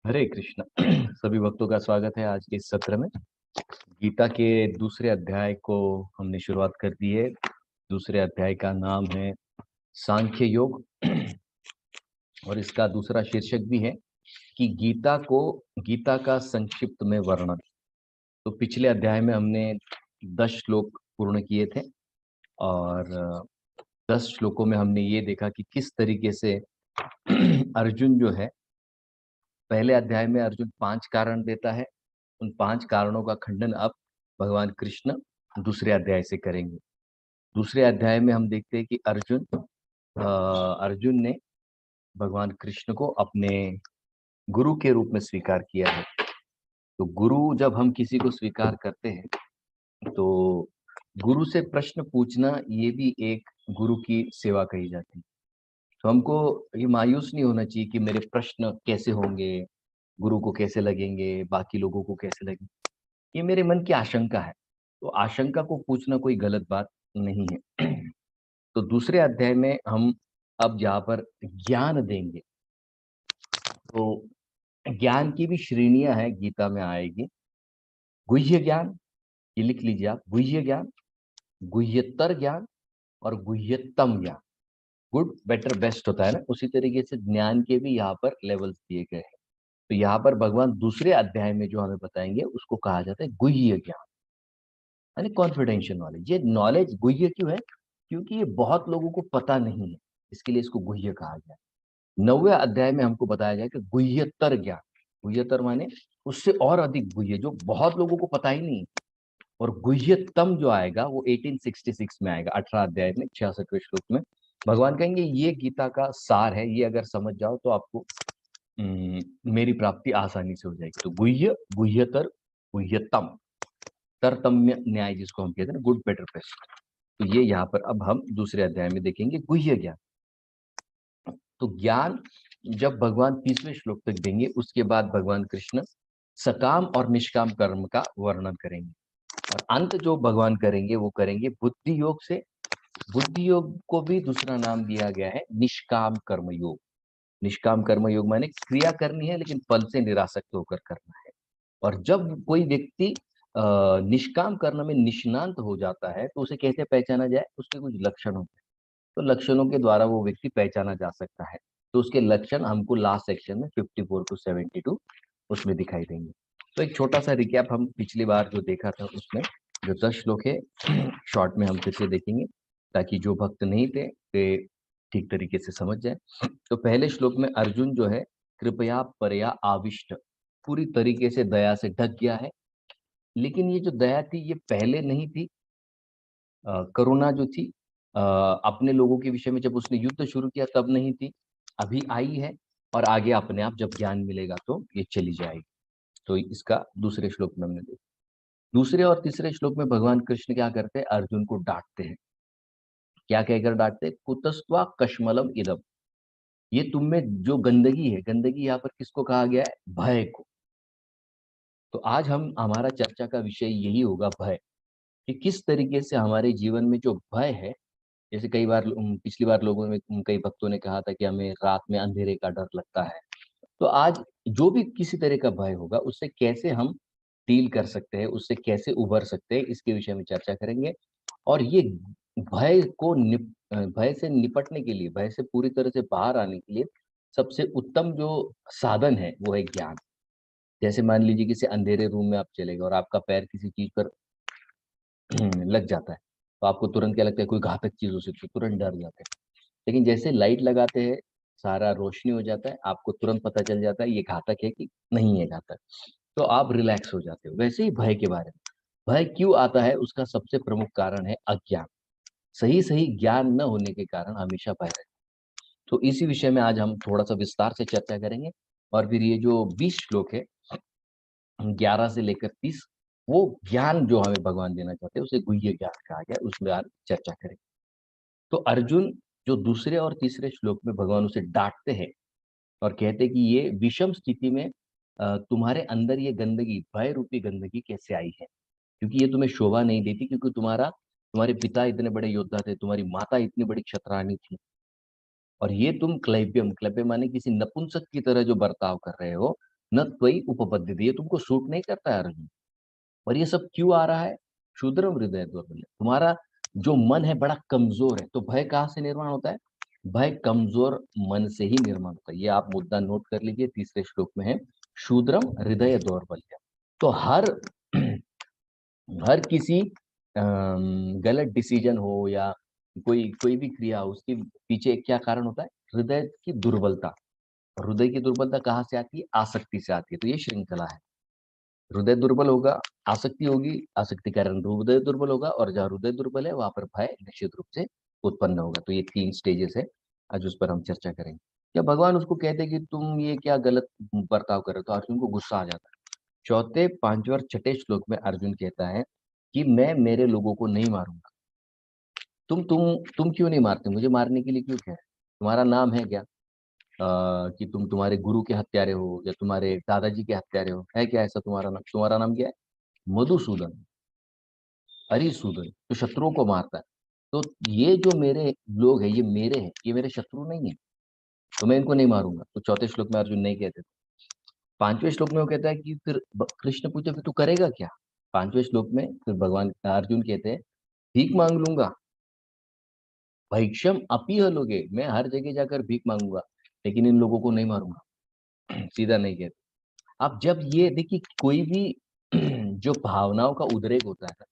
हरे कृष्ण। सभी भक्तों का स्वागत है आज के इस सत्र में। गीता के दूसरे अध्याय को हमने शुरुआत कर दी है। दूसरे अध्याय का नाम है सांख्य योग और इसका दूसरा शीर्षक भी है कि गीता का संक्षिप्त में वर्णन। तो पिछले अध्याय में हमने 10 श्लोक पूर्ण किए थे और 10 श्लोकों में हमने ये देखा कि किस तरीके से अर्जुन जो है, पहले अध्याय में अर्जुन 5 कारण देता है। उन 5 कारणों का खंडन अब भगवान कृष्ण दूसरे अध्याय से करेंगे। दूसरे अध्याय में हम देखते हैं कि अर्जुन ने भगवान कृष्ण को अपने गुरु के रूप में स्वीकार किया है। तो गुरु जब हम किसी को स्वीकार करते हैं तो गुरु से प्रश्न पूछना ये भी एक गुरु की सेवा कही जाती है। तो हमको ये मायूस नहीं होना चाहिए कि मेरे प्रश्न कैसे होंगे, गुरु को कैसे लगेंगे, बाकी लोगों को कैसे लगेंगे। ये मेरे मन की आशंका है। तो आशंका को पूछना कोई गलत बात नहीं है। तो दूसरे अध्याय में हम अब यहाँ पर ज्ञान देंगे। तो ज्ञान की भी श्रेणियां हैं, गीता में आएगी। गुह्य ज्ञान, ये लिख लीजिए आप, गुह्य ज्ञान, गुह्यतर ज्ञान और गुह्यतम ज्ञान। गुड, बेटर, बेस्ट होता है ना, उसी तरीके से ज्ञान के भी यहाँ पर लेवल्स दिए गए हैं। तो यहाँ पर भगवान दूसरे अध्याय में जो हमें बताएंगे उसको कहा जाता है गुह्य ज्ञान, यानी कॉन्फिडेंशियल नॉलेज। ये नॉलेज गुह्य क्यों है? क्योंकि ये बहुत लोगों को पता नहीं है, इसके लिए इसको गुह्य कहा गया। 9वें अध्याय में हमको बताया जाए कि गुह्यतर ज्ञान, गुह्यतर माने उससे और अधिक गुह्य, जो बहुत लोगों को पता ही नहीं। और गुह्यतम जो आएगा वो 1866 में आएगा, 18 अध्याय में 66वें श्लोक में। भगवान कहेंगे ये गीता का सार है, ये अगर समझ जाओ तो आपको मेरी प्राप्ति आसानी से हो जाएगी। तो गुह्य, गुह्यतर, गुह्यतम, तरतम्य न्याय जिसको हम कहते हैं ना, गुड, बेटर, बेस्ट। तो ये यहाँ पर अब हम दूसरे अध्याय में देखेंगे गुह्य ज्ञान। तो ज्ञान जब भगवान 30वें श्लोक तक देंगे, उसके बाद भगवान कृष्ण सकाम और निष्काम कर्म का वर्णन करेंगे। और अंत जो भगवान करेंगे वो करेंगे बुद्धि योग से। बुद्धि योग को भी दूसरा नाम दिया गया है निष्काम कर्म योग। निष्काम कर्म योग माने क्रिया करनी है लेकिन फल से निरासक्त होकर करना है। और जब कोई व्यक्ति निष्काम कर्म में निष्णांत हो जाता है तो उसे कैसे पहचाना जाए? उसके कुछ लक्षण होते हैं। तो लक्षणों के द्वारा वो व्यक्ति पहचाना जा सकता है। तो उसके लक्षण हमको लास्ट सेक्शन में 54 टू 72 उसमें दिखाई देंगे। तो एक छोटा सा रिकैप हम पिछली बार जो देखा था उसमें जो 10 श्लोक है, शॉर्ट में हम फिर से देखेंगे ताकि जो भक्त नहीं थे वे ठीक तरीके से समझ जाए। तो पहले श्लोक में अर्जुन जो है कृपया परया आविष्ट, पूरी तरीके से दया से ढक गया है। लेकिन ये जो दया थी ये पहले नहीं थी। करुणा जो थी अपने लोगों के विषय में जब उसने युद्ध शुरू किया तब नहीं थी, अभी आई है। और आगे अपने आप जब ज्ञान मिलेगा तो ये चली जाएगी। तो इसका दूसरे श्लोक में हमने देखा। दूसरे और तीसरे श्लोक में भगवान कृष्ण क्या करते हैं? अर्जुन को डांटते हैं। क्या कहकर डांटते हैं? कुतस्त्वा कश्मलम इदम, ये तुम में जो गंदगी है, गंदगी यहाँ पर किसको कहा गया है? भय को। तो आज हम हमारा चर्चा का विषय यही होगा, भय। कि किस तरीके से हमारे जीवन में जो भय है, जैसे कई बार पिछली बार लोगों में कई भक्तों ने कहा था कि हमें रात में अंधेरे का डर लगता है। तो आज जो भी किसी तरह का भय होगा उससे कैसे हम डील कर सकते हैं, उससे कैसे उभर सकते हैं, इसके विषय में चर्चा करेंगे। और ये भय से निपटने के लिए, भय से पूरी तरह से बाहर आने के लिए सबसे उत्तम जो साधन है वो है ज्ञान। जैसे मान लीजिए किसी अंधेरे रूम में आप चले गए और आपका पैर किसी चीज पर लग जाता है, तो आपको तुरंत क्या लगता है? कोई घातक चीज हो सकती है, तुरंत डर जाते हैं। लेकिन जैसे लाइट लगाते हैं, सारा रोशनी हो जाता है, आपको तुरंत पता चल जाता है ये घातक है कि नहीं है घातक। तो आप रिलैक्स हो जाते हो। वैसे ही भय के बारे में, भय क्यों आता है उसका सबसे प्रमुख कारण है अज्ञान। सही सही ज्ञान न होने के कारण हमेशा भय रहता है। तो इसी विषय में आज हम थोड़ा सा विस्तार से चर्चा करेंगे। और फिर ये जो 20 श्लोक है, 11 से लेकर 30, वो ज्ञान जो हमें भगवान देना चाहते हैं उसे गुह्य ज्ञान कहा गया है, उसमें आज चर्चा करेंगे। तो अर्जुन जो दूसरे और तीसरे श्लोक में भगवान उसे डांटते हैं और कहते हैं कि ये विषम स्थिति में तुम्हारे अंदर ये गंदगी, भय रूपी गंदगी कैसे आई है? क्योंकि ये तुम्हें शोभा नहीं देती, क्योंकि तुम्हारे पिता इतने बड़े योद्धा थे, तुम्हारी माता इतनी बड़ी क्षत्राणी थी। और ये तुम क्लैब्यम, क्लैब्यम माने किसी नपुंसक की तरह जो बर्ताव कर रहे हो, न त्वयि उपपद्यते, ये तुमको सूट नहीं करता है अर्जुन। और ये सब क्यों आ रहा है? क्षुद्रम हृदय दौर्बल्य, तुम्हारा जो मन है बड़ा कमजोर है। तो भय कहाँ से निर्माण होता है? भय कमजोर मन से ही निर्माण होता है। ये आप मुद्दा नोट कर लीजिए, तीसरे श्लोक में है शूद्रम हृदय दौर्बल्य। तो हर हर किसी गलत डिसीजन हो या कोई कोई भी क्रिया हो, उसके पीछे क्या कारण होता है? हृदय की दुर्बलता। हृदय की दुर्बलता कहाँ से आती है? आसक्ति से आती है। तो ये श्रृंखला है। हृदय दुर्बल होगा, आसक्ति होगी, आसक्ति के कारण हृदय दुर्बल होगा, और जहाँ हृदय दुर्बल है वहां पर भय निश्चित रूप से उत्पन्न होगा। तो ये 3 स्टेजेस है, आज उस पर हम चर्चा करेंगे। क्या भगवान उसको कहते हैं कि तुम ये क्या गलत बर्ताव कर रहे हो, तो अर्जुन को गुस्सा आ जाता है। चौथे, पांचवें और छठे श्लोक में अर्जुन कहता है कि मैं मेरे लोगों को नहीं मारूंगा। तुम क्यों नहीं मारते? मुझे मारने के लिए क्यों कह रहे? तुम्हारा नाम है क्या कि तुम तुम्हारे गुरु के हत्यारे हो या तुम्हारे दादाजी के हत्यारे हो? है क्या ऐसा तुम्हारा नाम? तुम्हारा नाम क्या है? मधुसूदन, हरिसूदन, जो शत्रुओं को मारता है। तो ये जो मेरे लोग हैं, ये मेरे हैं, ये मेरे शत्रु नहीं है, तो मैं इनको नहीं मारूंगा। तो चौथे श्लोक में अर्जुन नहीं कहते थे। पांचवें श्लोक में वो कहता है कि फिर कृष्ण पूछे फिर तू करेगा क्या? पांचवें श्लोक में फिर भगवान अर्जुन कहते हैं भीख मांग लूंगा। भैक्षम अपी लोगे, मैं हर जगह जाकर भीख मांगूंगा, लेकिन इन लोगों को नहीं मारूंगा। सीधा नहीं कहते। अब जब ये देखिए, कोई भी जो भावनाओं का उद्रेक होता है,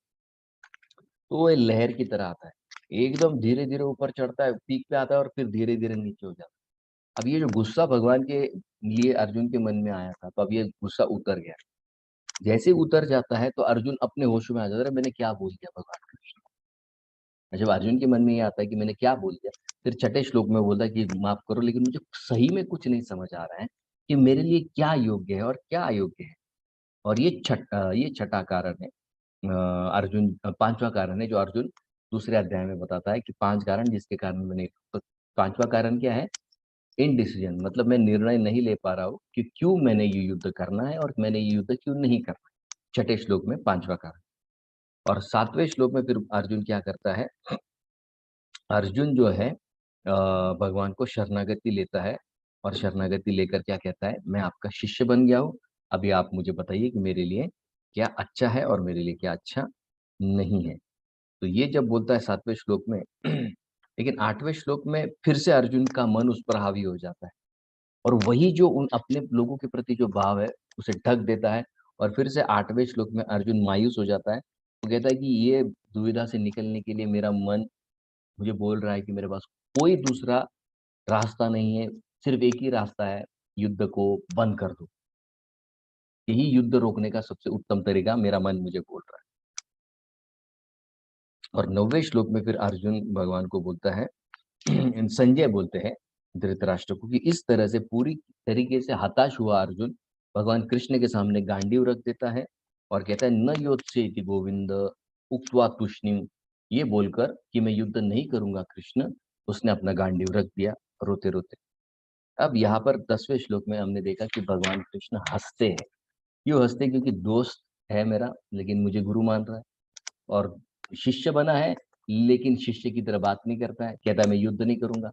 तो वो लहर की तरह आता है। एकदम धीरे धीरे ऊपर चढ़ता है, पीक पे आता है, और फिर धीरे धीरे नीचे हो जाता है। अब ये जो गुस्सा भगवान के लिए अर्जुन के मन में आया था, तो अब ये गुस्सा उतर गया। जैसे उतर जाता है तो अर्जुन अपने होश में आ जाता है, मैंने क्या बोल दिया भगवान कृष्ण को। जब अर्जुन के मन में ये आता है कि मैंने क्या बोल दिया, फिर छठे श्लोक में बोलता है कि माफ करो, लेकिन मुझे सही में कुछ नहीं समझ आ रहा है कि मेरे लिए क्या योग्य है और क्या अयोग्य है। और ये छठा कारण है, अर्जुन पांचवा कारण है जो अर्जुन दूसरे अध्याय में बताता है कि 5 कारण जिसके कारण मैंने, तो पांचवा कारण क्या है? इनडिसीजन, मतलब मैं निर्णय नहीं ले पा रहा हूँ कि क्यों मैंने ये युद्ध करना है और मैंने ये युद्ध क्यों नहीं करना। छठे श्लोक में पांचवा कारण। और सातवें श्लोक में फिर अर्जुन क्या करता है? अर्जुन जो है भगवान को शरणागति लेता है, और शरणागति लेकर क्या कहता है? मैं आपका शिष्य बन गया हूँ, अभी आप मुझे बताइए कि मेरे लिए क्या अच्छा है और मेरे लिए क्या अच्छा नहीं है। तो ये जब बोलता है सातवें श्लोक में, लेकिन आठवें श्लोक में फिर से अर्जुन का मन उस पर हावी हो जाता है, और वही जो उन अपने लोगों के प्रति जो भाव है उसे ढक देता है। और फिर से आठवें श्लोक में अर्जुन मायूस हो जाता है। वो कहता है कि ये दुविधा से निकलने के लिए मेरा मन मुझे बोल रहा है कि मेरे पास कोई दूसरा रास्ता नहीं है, सिर्फ एक ही रास्ता है, युद्ध को बंद कर दो। यही युद्ध रोकने का सबसे उत्तम तरीका मेरा मन मुझे बोल रहा है। और 9वें श्लोक में फिर अर्जुन भगवान को बोलता है, संजय बोलते हैं धृतराष्ट्र को, कि इस तरह से पूरी तरीके से हताश हुआ अर्जुन भगवान कृष्ण के सामने गांडीव रख देता है, और कहता है न योत्सेति गोविंद उक्त्वा तूष्णीम, ये बोलकर कि मैं युद्ध नहीं करूंगा कृष्ण, उसने अपना गांडीव रख दिया रोते रोते। अब यहाँ पर 10वें श्लोक में हमने देखा कि भगवान कृष्ण हंसते हैं। क्यों हंसते? क्योंकि दोस्त है मेरा, लेकिन मुझे गुरु मान रहा है, और शिष्य बना है, लेकिन शिष्य की तरह बात नहीं करता है, कहता है मैं युद्ध नहीं करूंगा।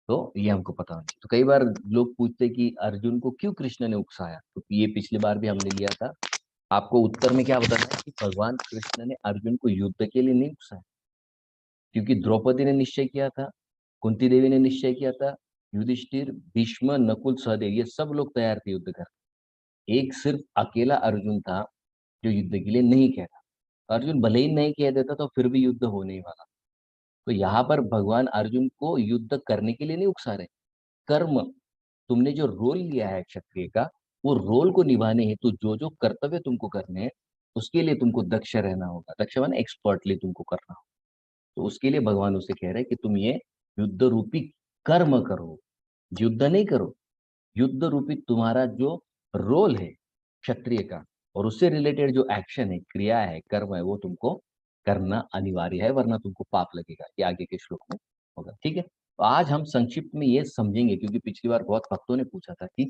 तो ये हमको पता नहीं। तो कई बार लोग पूछते कि अर्जुन को क्यों कृष्ण ने उकसाया, तो ये पिछली बार भी हमने लिया था। आपको उत्तर में क्या बताना है कि भगवान कृष्ण ने अर्जुन को युद्ध के लिए नहीं उकसाया, क्योंकि द्रौपदी ने निश्चय किया था, कुंती देवी ने निश्चय किया था, युधिष्ठिर, भीष्म, नकुल, सहदेव, ये सब लोग तैयार थे युद्ध करने। एक सिर्फ अकेला अर्जुन था जो युद्ध के लिए नहीं कह रहा। अर्जुन भले ही नहीं कह देता तो फिर भी युद्ध होने ही वाला। तो यहाँ पर भगवान अर्जुन को युद्ध करने के लिए नहीं उकसा रहे। कर्म, तुमने जो रोल लिया है क्षत्रिय का, वो रोल को निभाने हेतु जो जो कर्तव्य तुमको करने हैं, उसके लिए तुमको दक्ष रहना होगा। दक्ष माने एक्सपर्टली तुमको करना होगा। तो उसके लिए भगवान उसे कह रहे हैं कि तुम ये युद्ध रूपी कर्म करो, युद्ध नहीं करो। युद्ध रूपी तुम्हारा जो रोल है क्षत्रिय का, और उससे रिलेटेड जो एक्शन है, क्रिया है, कर्म है, वो तुमको करना अनिवार्य है, वरना तुमको पाप लगेगा। ये आगे के श्लोक में होगा, ठीक है। तो आज हम संक्षिप्त में ये समझेंगे, क्योंकि पिछली बार बहुत भक्तों ने पूछा था कि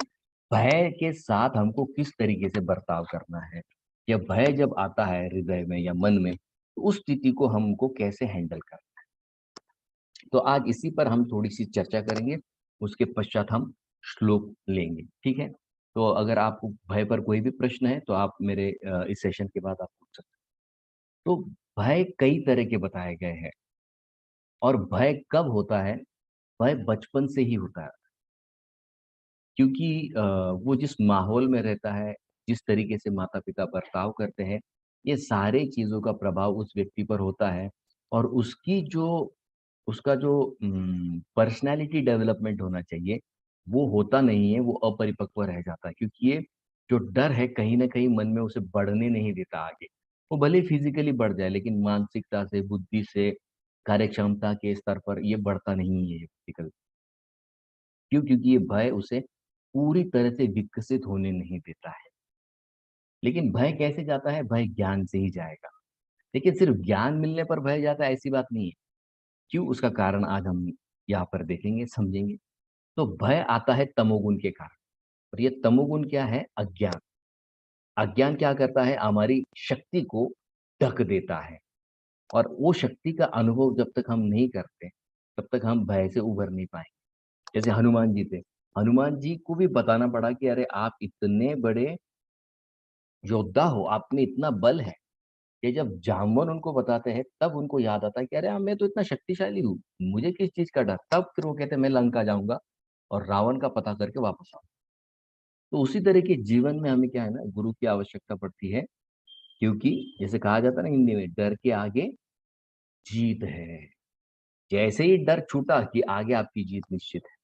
भय के साथ हमको किस तरीके से बर्ताव करना है, या भय जब आता है हृदय में या मन में, तो उस स्थिति को हमको कैसे हैंडल करना है। तो आज इसी पर हम थोड़ी सी चर्चा करेंगे, उसके पश्चात हम श्लोक लेंगे, ठीक है। तो अगर आपको भय पर कोई भी प्रश्न है, तो आप मेरे इस सेशन के बाद आप पूछ सकते हैं। तो भय कई तरह के बताए गए हैं और भय कब होता है? भय बचपन से ही होता है। क्योंकि वो जिस माहौल में रहता है, जिस तरीके से माता-पिता बर्ताव करते हैं, ये सारे चीज़ों का प्रभाव उस व्यक्ति पर होता है और उसका जो पर्सनैलिटी डेवलपमेंट होना चाहिए, वो होता नहीं है, वो अपरिपक्व रह जाता है। क्योंकि ये जो डर है, कहीं न कहीं मन में उसे बढ़ने नहीं देता आगे। वो भले ही फिज़िकली बढ़ जाए, लेकिन मानसिकता से, बुद्धि से, कार्यक्षमता के स्तर पर ये बढ़ता नहीं है फिज़िकल। क्यों? क्योंकि ये भय उसे पूरी तरह से विकसित होने नहीं देता है। लेकिन भय कैसे जाता है? भय ज्ञान से ही जाएगा। लेकिन सिर्फ ज्ञान मिलने पर भय जाता है ऐसी बात नहीं है। क्यों? उसका कारण आज हम यहाँ पर देखेंगे, समझेंगे। तो भय आता है तमोगुण के कारण और ये तमोगुण क्या है? अज्ञान। अज्ञान क्या करता है? हमारी शक्ति को ढक देता है और वो शक्ति का अनुभव जब तक हम नहीं करते, तब तक हम भय से उभर नहीं पाएँगे। जैसे हनुमान जी थे। हनुमान जी को भी बताना पड़ा कि अरे आप इतने बड़े योद्धा हो, आप में इतना बल है, कि जब जामवन उनको बताते हैं तब उनको याद आता है कि अरे हाँ, मैं तो इतना शक्तिशाली हूँ, मुझे किस चीज़ का डर? तब फिर वो कहते हैं मैं लंका जाऊँगा और रावण का पता करके वापस आऊँ। तो उसी तरह के जीवन में हमें क्या है ना, गुरु की आवश्यकता पड़ती है क्योंकि जैसे कहा जाता है ना हिंदी में, डर के आगे जीत है। जैसे ही डर छूटा कि आगे आपकी जीत निश्चित है।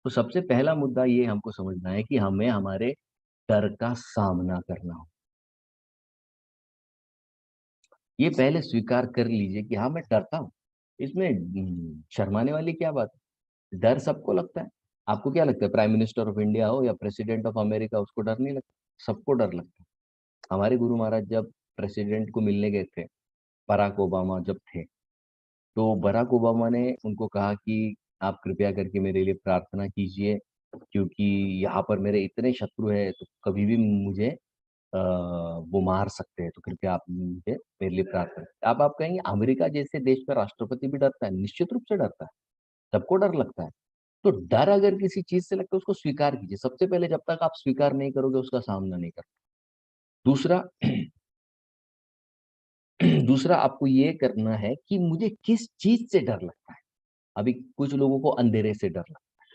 तो सबसे पहला मुद्दा ये हमको समझना है कि हमें हमारे डर का सामना करना हो। ये पहले स्वीकार कर लीजिए कि हाँ, मैं डरता हूँ। इसमें शर्माने वाली क्या बात है? डर सबको लगता है। आपको क्या लगता है प्राइम मिनिस्टर ऑफ इंडिया हो या प्रेसिडेंट ऑफ अमेरिका उसको डर नहीं लगता? सबको डर लगता है। हमारे गुरु महाराज जब प्रेसिडेंट को मिलने गए थे, बराक ओबामा जब थे, तो बराक ओबामा ने उनको कहा कि आप कृपया करके मेरे लिए प्रार्थना कीजिए क्योंकि यहाँ पर मेरे इतने शत्रु हैं, तो कभी भी मुझे वो मार सकते हैं, तो कृपया आप मुझे मेरे लिए प्रार्थना करें। अब आप कहेंगे अमेरिका जैसे देश का राष्ट्रपति भी डरता है, निश्चित रूप से डरता है, सबको डर लगता है। तो डर अगर किसी चीज़ से लगता है उसको स्वीकार कीजिए, सबसे पहले जब तक आप स्वीकार नहीं करोगे उसका सामना नहीं कर दूसरा दूसरा आपको ये करना है कि मुझे किस चीज़ से डर लगता है। अभी कुछ लोगों को अंधेरे से डर लगता है,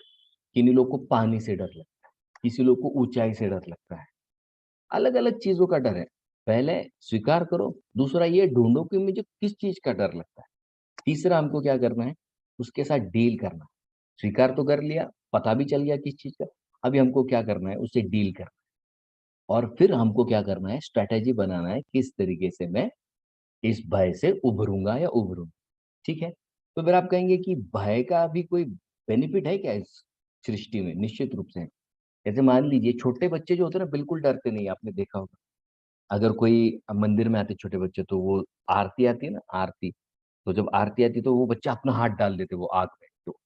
किन्हीं लोग को पानी से डर लगता है, किसी लोग को ऊँचाई से डर लगता है। अलग-अलग चीज़ों का डर है। पहले स्वीकार करो, दूसरा ये ढूँढो कि मुझे किस चीज़ का डर लगता है। तीसरा हमको क्या करना है, उसके साथ डील करना। स्वीकार तो कर लिया, पता भी चल गया किस चीज़ का, अभी हमको क्या करना है, उससे डील करना है। और फिर हमको क्या करना है, स्ट्रैटेजी बनाना है, किस तरीके से मैं इस भय से उभरूँगा या उभरूँ, ठीक है? तो फिर आप कहेंगे कि भय का भी कोई बेनिफिट है क्या इस सृष्टि में? निश्चित रूप से है। जैसे मान लीजिए छोटे बच्चे जो होते हैं ना बिल्कुल डरते नहीं, आपने देखा होगा। अगर कोई मंदिर में आते छोटे बच्चे तो वो आरती आती है ना आरती, तो जब आरती आती है तो वो बच्चे अपना हाथ डाल देते वो आग में, तो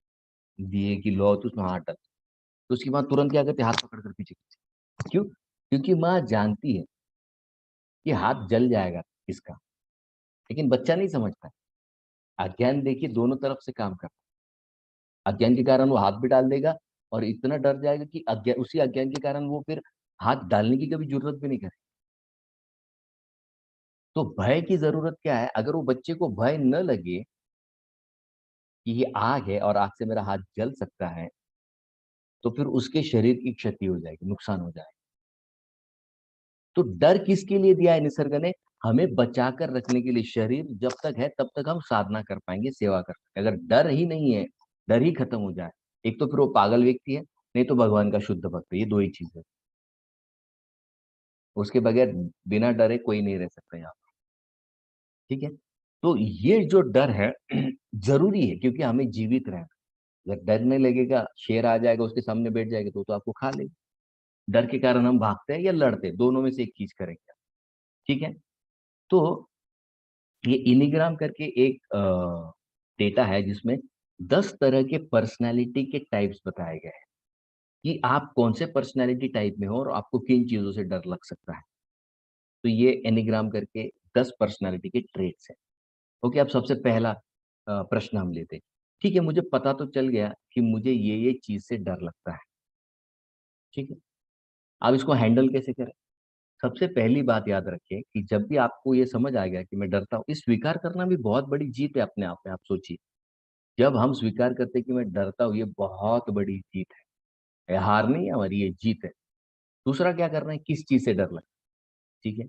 दिए की लौ तो उसमें हाथ डाल तो उसकी माँ तुरंत क्या करती है हाथ पकड़ कर पीछे खींचती। क्यों? क्योंकि माँ जानती है कि हाथ जल जाएगा इसका, लेकिन बच्चा नहीं समझता है। अज्ञान देखिए दोनों तरफ से काम करता है। अज्ञान के कारण वो हाथ भी डाल देगा और इतना डर जाएगा कि उसी अज्ञान के कारण वो फिर हाथ डालने की कभी जरूरत भी नहीं करे। तो भय की ज़रूरत क्या है? अगर वो बच्चे को भय न लगे कि ये आग है और आग से मेरा हाथ जल सकता है, तो फिर उसके शरीर की क्षति हो जाएगी, नुकसान हो जाएगा। तो डर किसके लिए दिया है निसर्ग ने? हमें बचाकर रखने के लिए। शरीर जब तक है तब तक हम साधना कर पाएँगे, सेवा कर पाएँगे। अगर डर ही नहीं है, डर ही खत्म हो जाए, एक तो फिर वो पागल व्यक्ति है, नहीं तो भगवान का शुद्ध भक्त है, ये 2 ही चीज़ है। उसके बगैर बिना डरे कोई नहीं रह सकता यहाँ, ठीक है? तो ये जो डर है ज़रूरी है क्योंकि हमें जीवित रहना है। अगर डर नहीं लगेगा, शेर आ जाएगा, उसके सामने बैठ जाएगा तो वो तो आपको खा लेगा। डर के कारण हम भागते हैं या लड़ते हैं, दोनों में से एक चीज़ करेंगे, ठीक है? तो ये इनिग्राम करके एक डेटा है जिसमें 10 तरह के पर्सनैलिटी के टाइप्स बताए गए हैं, कि आप कौन से पर्सनैलिटी टाइप में हो और आपको किन चीज़ों से डर लग सकता है। तो ये एनिग्राम करके 10 पर्सनैलिटी के ट्रेट्स हैं। ओके, अब सबसे पहला प्रश्न हम लेते हैं। ठीक है, मुझे पता तो चल गया कि मुझे ये चीज़ से डर लगता है, ठीक है? आप इसको हैंडल कैसे करें? सबसे पहली बात याद रखें कि जब भी आपको ये समझ आ गया कि मैं डरता हूँ, ये स्वीकार करना भी बहुत बड़ी जीत है अपने आप में। आप सोचिए, जब हम स्वीकार करते हैं कि मैं डरता हूँ, ये बहुत बड़ी जीत है। ये हार नहीं है हमारी, ये जीत है। दूसरा क्या करना है, किस चीज से डर लगता है, ठीक है।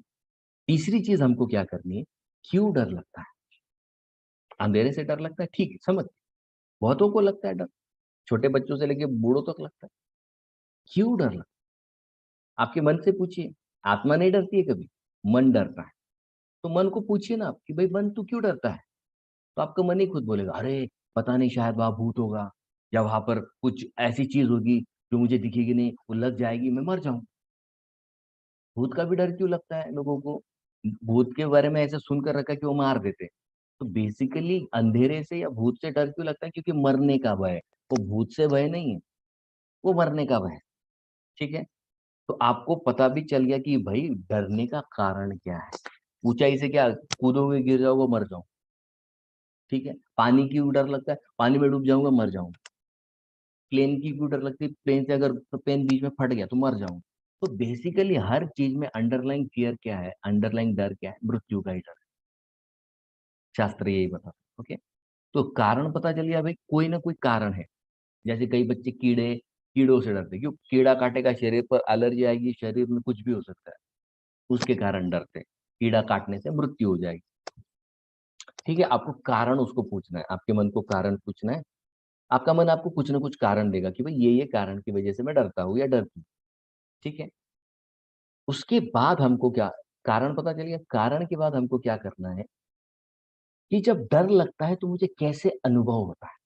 तीसरी चीज हमको क्या करनी है, क्यों डर लगता है। अंधेरे से डर लगता है, ठीक है, समझ। बहुतों को लगता है डर, छोटे बच्चों से लेके बूढ़ों तक लगता है। क्यों डर लगता है, आपके मन से पूछिए। आत्मा नहीं डरती है कभी, मन डरता है। तो मन को पूछिए ना आप कि भाई मन तू क्यों डरता है। तो आपका मन ही खुद बोलेगा, अरे पता नहीं, शायद वहां भूत होगा, या वहां पर कुछ ऐसी चीज होगी जो मुझे दिखेगी नहीं, वो लग जाएगी, मैं मर जाऊं। भूत का भी डर क्यों लगता है लोगों को? भूत के बारे में ऐसा सुनकर रखा कि वो मार देते हैं। तो बेसिकली अंधेरे से या भूत से डर क्यों लगता है, क्योंकि मरने का भय है। वो भूत से भय नहीं है, वो मरने का भय है, ठीक है। तो आपको पता भी चल गया कि भाई डरने का कारण क्या है। ऊंचाई से क्या, कूदोगे गिर जाओगे मर जाओ, ठीक है। पानी क्यों डर लगता है, पानी में डूब जाऊंगा मर जाऊंगा। प्लेन की क्यों डर लगती है, प्लेन से अगर प्लेन बीच में फट गया तो मर जाऊंगा। तो बेसिकली हर चीज में अंडरलाइंग फियर क्या है, अंडरलाइंग डर क्या है, मृत्यु का ही डर है। शास्त्र यही बताता है, ओके। तो कारण पता चल गया भाई, कोई ना कोई कारण है। जैसे कई बच्चे कीड़ों से डरते, क्यों, कीड़ा काटेगा शरीर पर एलर्जी आएगी, शरीर में कुछ भी हो सकता है, उसके कारण डरते। कीड़ा काटने से मृत्यु हो जाएगी, ठीक है। आपको कारण उसको पूछना है, आपके मन को कारण पूछना है। आपका मन आपको कुछ ना कुछ कारण देगा कि भाई ये कारण की वजह से मैं डरता हूँ या डरती हूँ, ठीक है। उसके बाद हमको क्या, कारण पता चल गया, कारण के बाद हमको क्या करना है कि जब डर लगता है तो मुझे कैसे अनुभव होता है।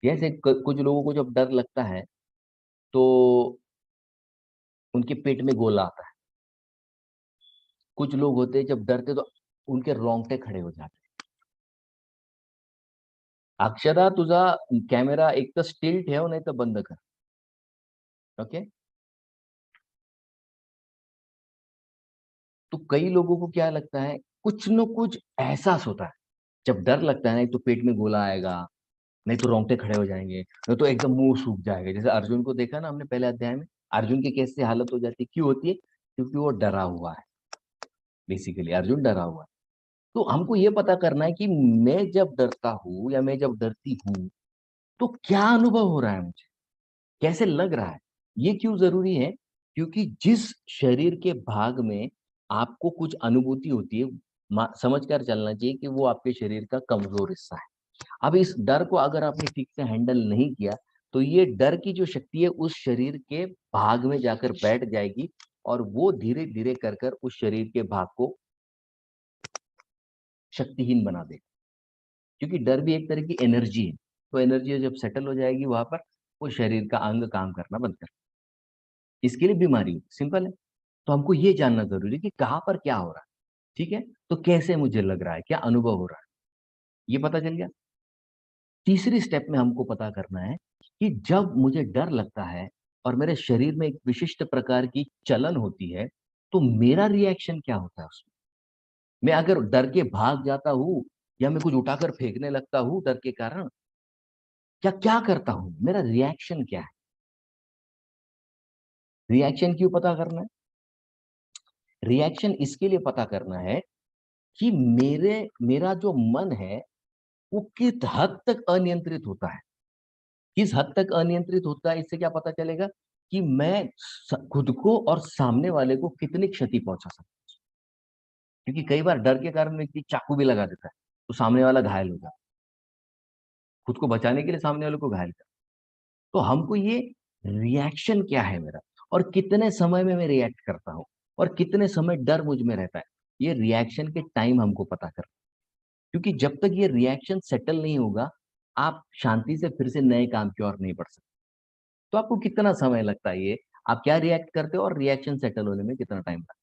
जैसे कुछ लोगों को जब डर लगता है तो उनके पेट में गोला आता है। कुछ लोग होते हैं जब डरते तो उनके रोंगटे खड़े हो जाते हैं। अक्षरा तुझा कॅमेरा एक तर स्टिल ठेव नाही तर बंद कर, ओके। तो कई लोगों को क्या लगता है, कुछ न कुछ एहसास होता है। जब डर लगता है ना, एक तो पेट में गोला आएगा, नहीं तो रोंगटे खड़े हो जाएंगे, नहीं तो एकदम मुंह सूख जाएगा। जैसे अर्जुन को देखा ना हमने पहले अध्याय में, अर्जुन की कैसे हालत हो जाती है, क्यों होती है, क्योंकि वो डरा हुआ है। बेसिकली अर्जुन डरा हुआ है। तो हमको ये पता करना है कि मैं जब डरता हूँ या मैं जब डरती हूँ तो क्या अनुभव हो रहा है मुझे, कैसे लग रहा है। ये क्यों जरूरी है, क्योंकि जिस शरीर के भाग में आपको कुछ अनुभूति होती है, समझ कर चलना चाहिए कि वो आपके शरीर का कमजोर हिस्सा है। अब इस डर को अगर आपने ठीक से हैंडल नहीं किया, तो ये डर की जो शक्ति है उस शरीर के भाग में जाकर बैठ जाएगी, और वो धीरे धीरे कर कर उस शरीर के भाग को शक्तिहीन बना देगा। क्योंकि डर भी एक तरह की एनर्जी है। तो एनर्जी जब सेटल हो जाएगी वहां पर, वो शरीर का अंग काम करना बंद कर, इसके लिए बीमारी सिंपल है। तो हमको ये जानना जरूरी है कि कहाँ पर क्या हो रहा है, ठीक है। तो कैसे मुझे लग रहा है, क्या अनुभव हो रहा है, ये पता चल गया। तीसरी स्टेप में हमको पता करना है कि जब मुझे डर लगता है और मेरे शरीर में एक विशिष्ट प्रकार की चलन होती है, तो मेरा रिएक्शन क्या होता है उसमें। मैं अगर डर के भाग जाता हूँ, या मैं कुछ उठाकर फेंकने लगता हूँ डर के कारण, क्या क्या करता हूँ, मेरा रिएक्शन क्या है। रिएक्शन क्यों पता करना है, रिएक्शन इसके लिए पता करना है कि मेरा जो मन है वो किस हद तक अनियंत्रित होता है। किस हद तक अनियंत्रित होता है, इससे क्या पता चलेगा कि मैं खुद को और सामने वाले को कितनी क्षति पहुंचा सकता हूं। क्योंकि कई बार डर के कारण व्यक्ति चाकू भी लगा देता है, तो सामने वाला घायल हो जाता है। खुद को बचाने के लिए सामने वाले को घायल कर। तो हमको ये रिएक्शन क्या है मेरा, और कितने समय में मैं रिएक्ट करता हूँ, और कितने समय डर मुझ में रहता है, ये रिएक्शन के टाइम हमको पता कर। क्योंकि जब तक ये रिएक्शन सेटल नहीं होगा, आप शांति से फिर से नए काम की ओर नहीं बढ़ सकते। तो आपको कितना समय लगता है, ये आप क्या रिएक्ट करते हो और रिएक्शन सेटल होने में कितना टाइम लगता है।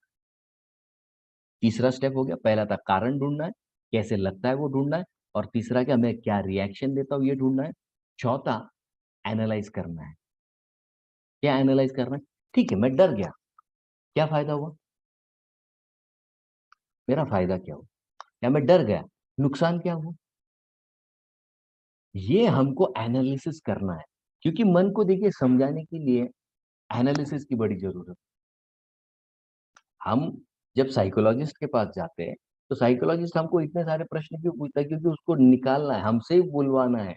तीसरा स्टेप हो गया, पहला था कारण ढूंढना है, कैसे लगता है वो ढूंढना है। और तीसरा क्या, मैं क्या रिएक्शन देता हूँ ये ढूंढना है। चौथा, एनालाइज करना है। क्या एनालाइज करना है, ठीक है मैं डर गया, क्या फायदा हुआ, मेरा फायदा क्या हुआ। या मैं डर गया, नुकसान क्या हुआ। ये हमको एनालिसिस करना है। क्योंकि मन को देखिए समझाने के लिए एनालिसिस की बड़ी जरूरत। हम जब साइकोलॉजिस्ट के पास जाते हैं तो साइकोलॉजिस्ट हमको इतने सारे प्रश्न क्यों पूछता है, क्योंकि उसको निकालना है, हमसे ही बुलवाना है,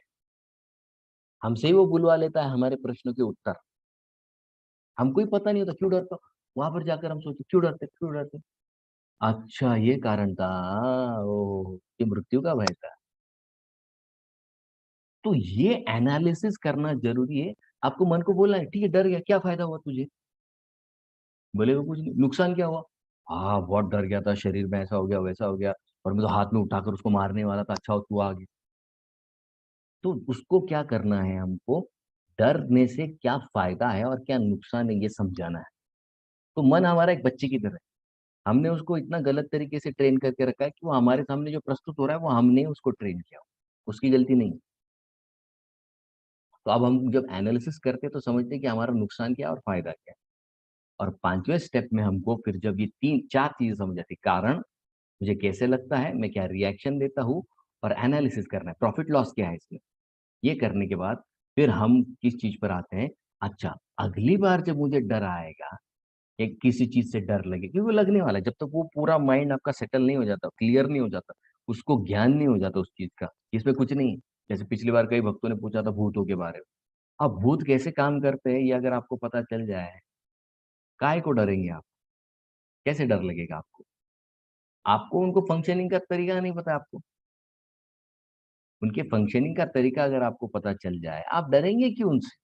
हमसे ही वो बुलवा लेता है हमारे प्रश्नों के उत्तर। हमको ही पता नहीं होता क्यों डरता हूँ। वहां पर जाकर हम सोचते क्यों डरते क्यों डरते। अच्छा ये कारण था, ओ ये मृत्यु का भय था। तो ये एनालिसिस करना जरूरी है। आपको मन को बोलना है ठीक है डर गया, क्या फायदा हुआ तुझे? बोलेगा कुछ नहीं, नुकसान क्या हुआ? हाँ बहुत डर गया था, शरीर में ऐसा हो गया वैसा हो गया, और मैं तो हाथ में उठाकर उसको मारने वाला था, अच्छा हो तू आ गया। तो उसको क्या करना है हमको, डरने से क्या फायदा है और क्या नुकसान है ये समझाना है। तो मन हमारा एक बच्चे की तरह है। हमने उसको इतना गलत तरीके से ट्रेन करके रखा है कि वो हमारे सामने जो प्रस्तुत हो रहा है वो हमने उसको ट्रेन किया, उसकी गलती नहीं। तो अब हम जब एनालिसिस करते हैं तो समझते हैं कि हमारा नुकसान क्या है और फायदा क्या है। और पांचवें स्टेप में हमको फिर जब ये तीन चार चीजें समझ आती, कारण मुझे कैसे लगता है, मैं क्या रिएक्शन देता हूँ, और एनालिसिस करना है प्रॉफिट लॉस क्या है इसमें। ये करने के बाद फिर हम किस चीज पर आते हैं। अच्छा, अगली बार जब मुझे डर आएगा या किसी चीज से डर लगे, क्योंकि वो लगने वाला है, जब तक वो पूरा माइंड आपका सेटल नहीं हो जाता, क्लियर नहीं हो जाता, उसको ज्ञान नहीं हो जाता उस चीज का, इसमें कुछ नहीं है। जैसे पिछली बार कई भक्तों ने पूछा था भूतों के बारे में। अब भूत कैसे काम करते हैं ये अगर आपको पता चल जाए, काहे को डरेंगे आप? कैसे डर लगेगा आपको? आपको उनको फंक्शनिंग का तरीका नहीं पता आपको। उनके फंक्शनिंग का तरीका अगर आपको पता चल जाए, आप डरेंगे क्यों उनसे?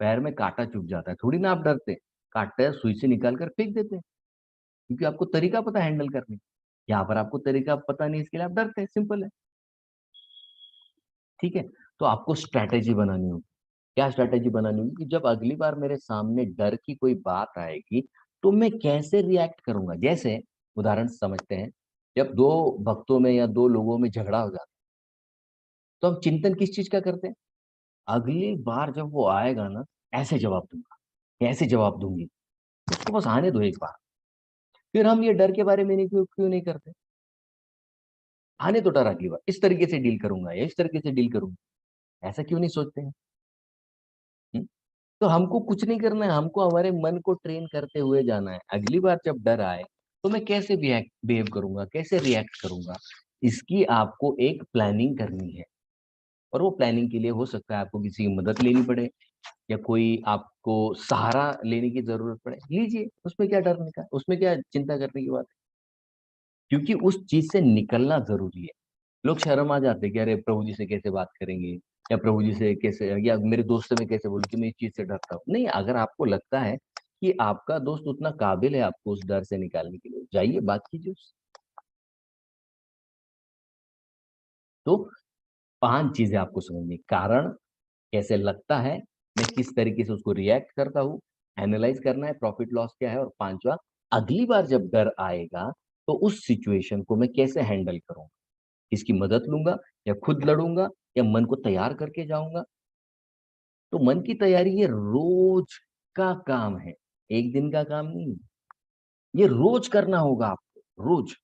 पैर में कांटा चुभ जाता है, थोड़ी ना आप डरते। कांटा सुई से निकाल कर फेंक देते हैं, क्योंकि आपको तरीका पता है हैंडल करने का। यहाँ पर आपको तरीका पता नहीं, इसके लिए आप डरते हैं, सिंपल है। ठीक है। तो आपको स्ट्रैटेजी बनानी होगी। क्या स्ट्रैटेजी बनानी होगी कि जब अगली बार मेरे सामने डर की कोई बात आएगी तो मैं कैसे रिएक्ट करूंगा। जैसे उदाहरण से समझते हैं, जब दो भक्तों में या दो लोगों में झगड़ा हो जाता है तो हम चिंतन किस चीज का करते हैं? अगली बार जब वो आएगा ना, ऐसे जवाब दूंगा, कैसे जवाब दूंगी, उसको बस आने दो एक बार। फिर हम ये डर के बारे में नहीं क्यों क्यों नहीं करते? आने तो डर, अगली बार इस तरीके से डील करूंगा या इस तरीके से डील करूंगा, ऐसा क्यों नहीं सोचते हैं? हम्म? तो हमको कुछ नहीं करना है, हमको हमारे मन को ट्रेन करते हुए जाना है। अगली बार जब डर आए तो मैं कैसे बिहेव करूंगा, कैसे रिएक्ट करूंगा, इसकी आपको एक प्लानिंग करनी है। और वो प्लानिंग के लिए हो सकता है आपको किसी की मदद लेनी पड़े, या कोई आपको सहारा लेने की जरूरत पड़े, लीजिए, उसमें क्या डरने का, उसमें क्या चिंता करने की बात है। क्योंकि उस चीज से निकलना जरूरी है। लोग शर्म आ जाते हैं कि अरे प्रभु जी से कैसे बात करेंगे, या प्रभु जी से कैसे, या मेरे दोस्त से मैं कैसे बोलूं कि मैं इस चीज से डरता हूँ। नहीं, अगर आपको लगता है कि आपका दोस्त उतना काबिल है आपको उस डर से निकालने के लिए, जाइए बात कीजिए उससे। तो पांच चीजें आपको समझनी, कारण कैसे लगता है, मैं किस तरीके से उसको रिएक्ट करता हूँ, एनालाइज करना है प्रॉफिट लॉस क्या है, और पांचवा, अगली बार जब डर आएगा तो उस सिचुएशन को मैं कैसे हैंडल करूंगा, किसकी मदद लूंगा, या खुद लड़ूंगा, या मन को तैयार करके जाऊंगा। तो मन की तैयारी ये रोज का काम है, एक दिन का काम नहीं। ये रोज करना होगा आपको, रोज।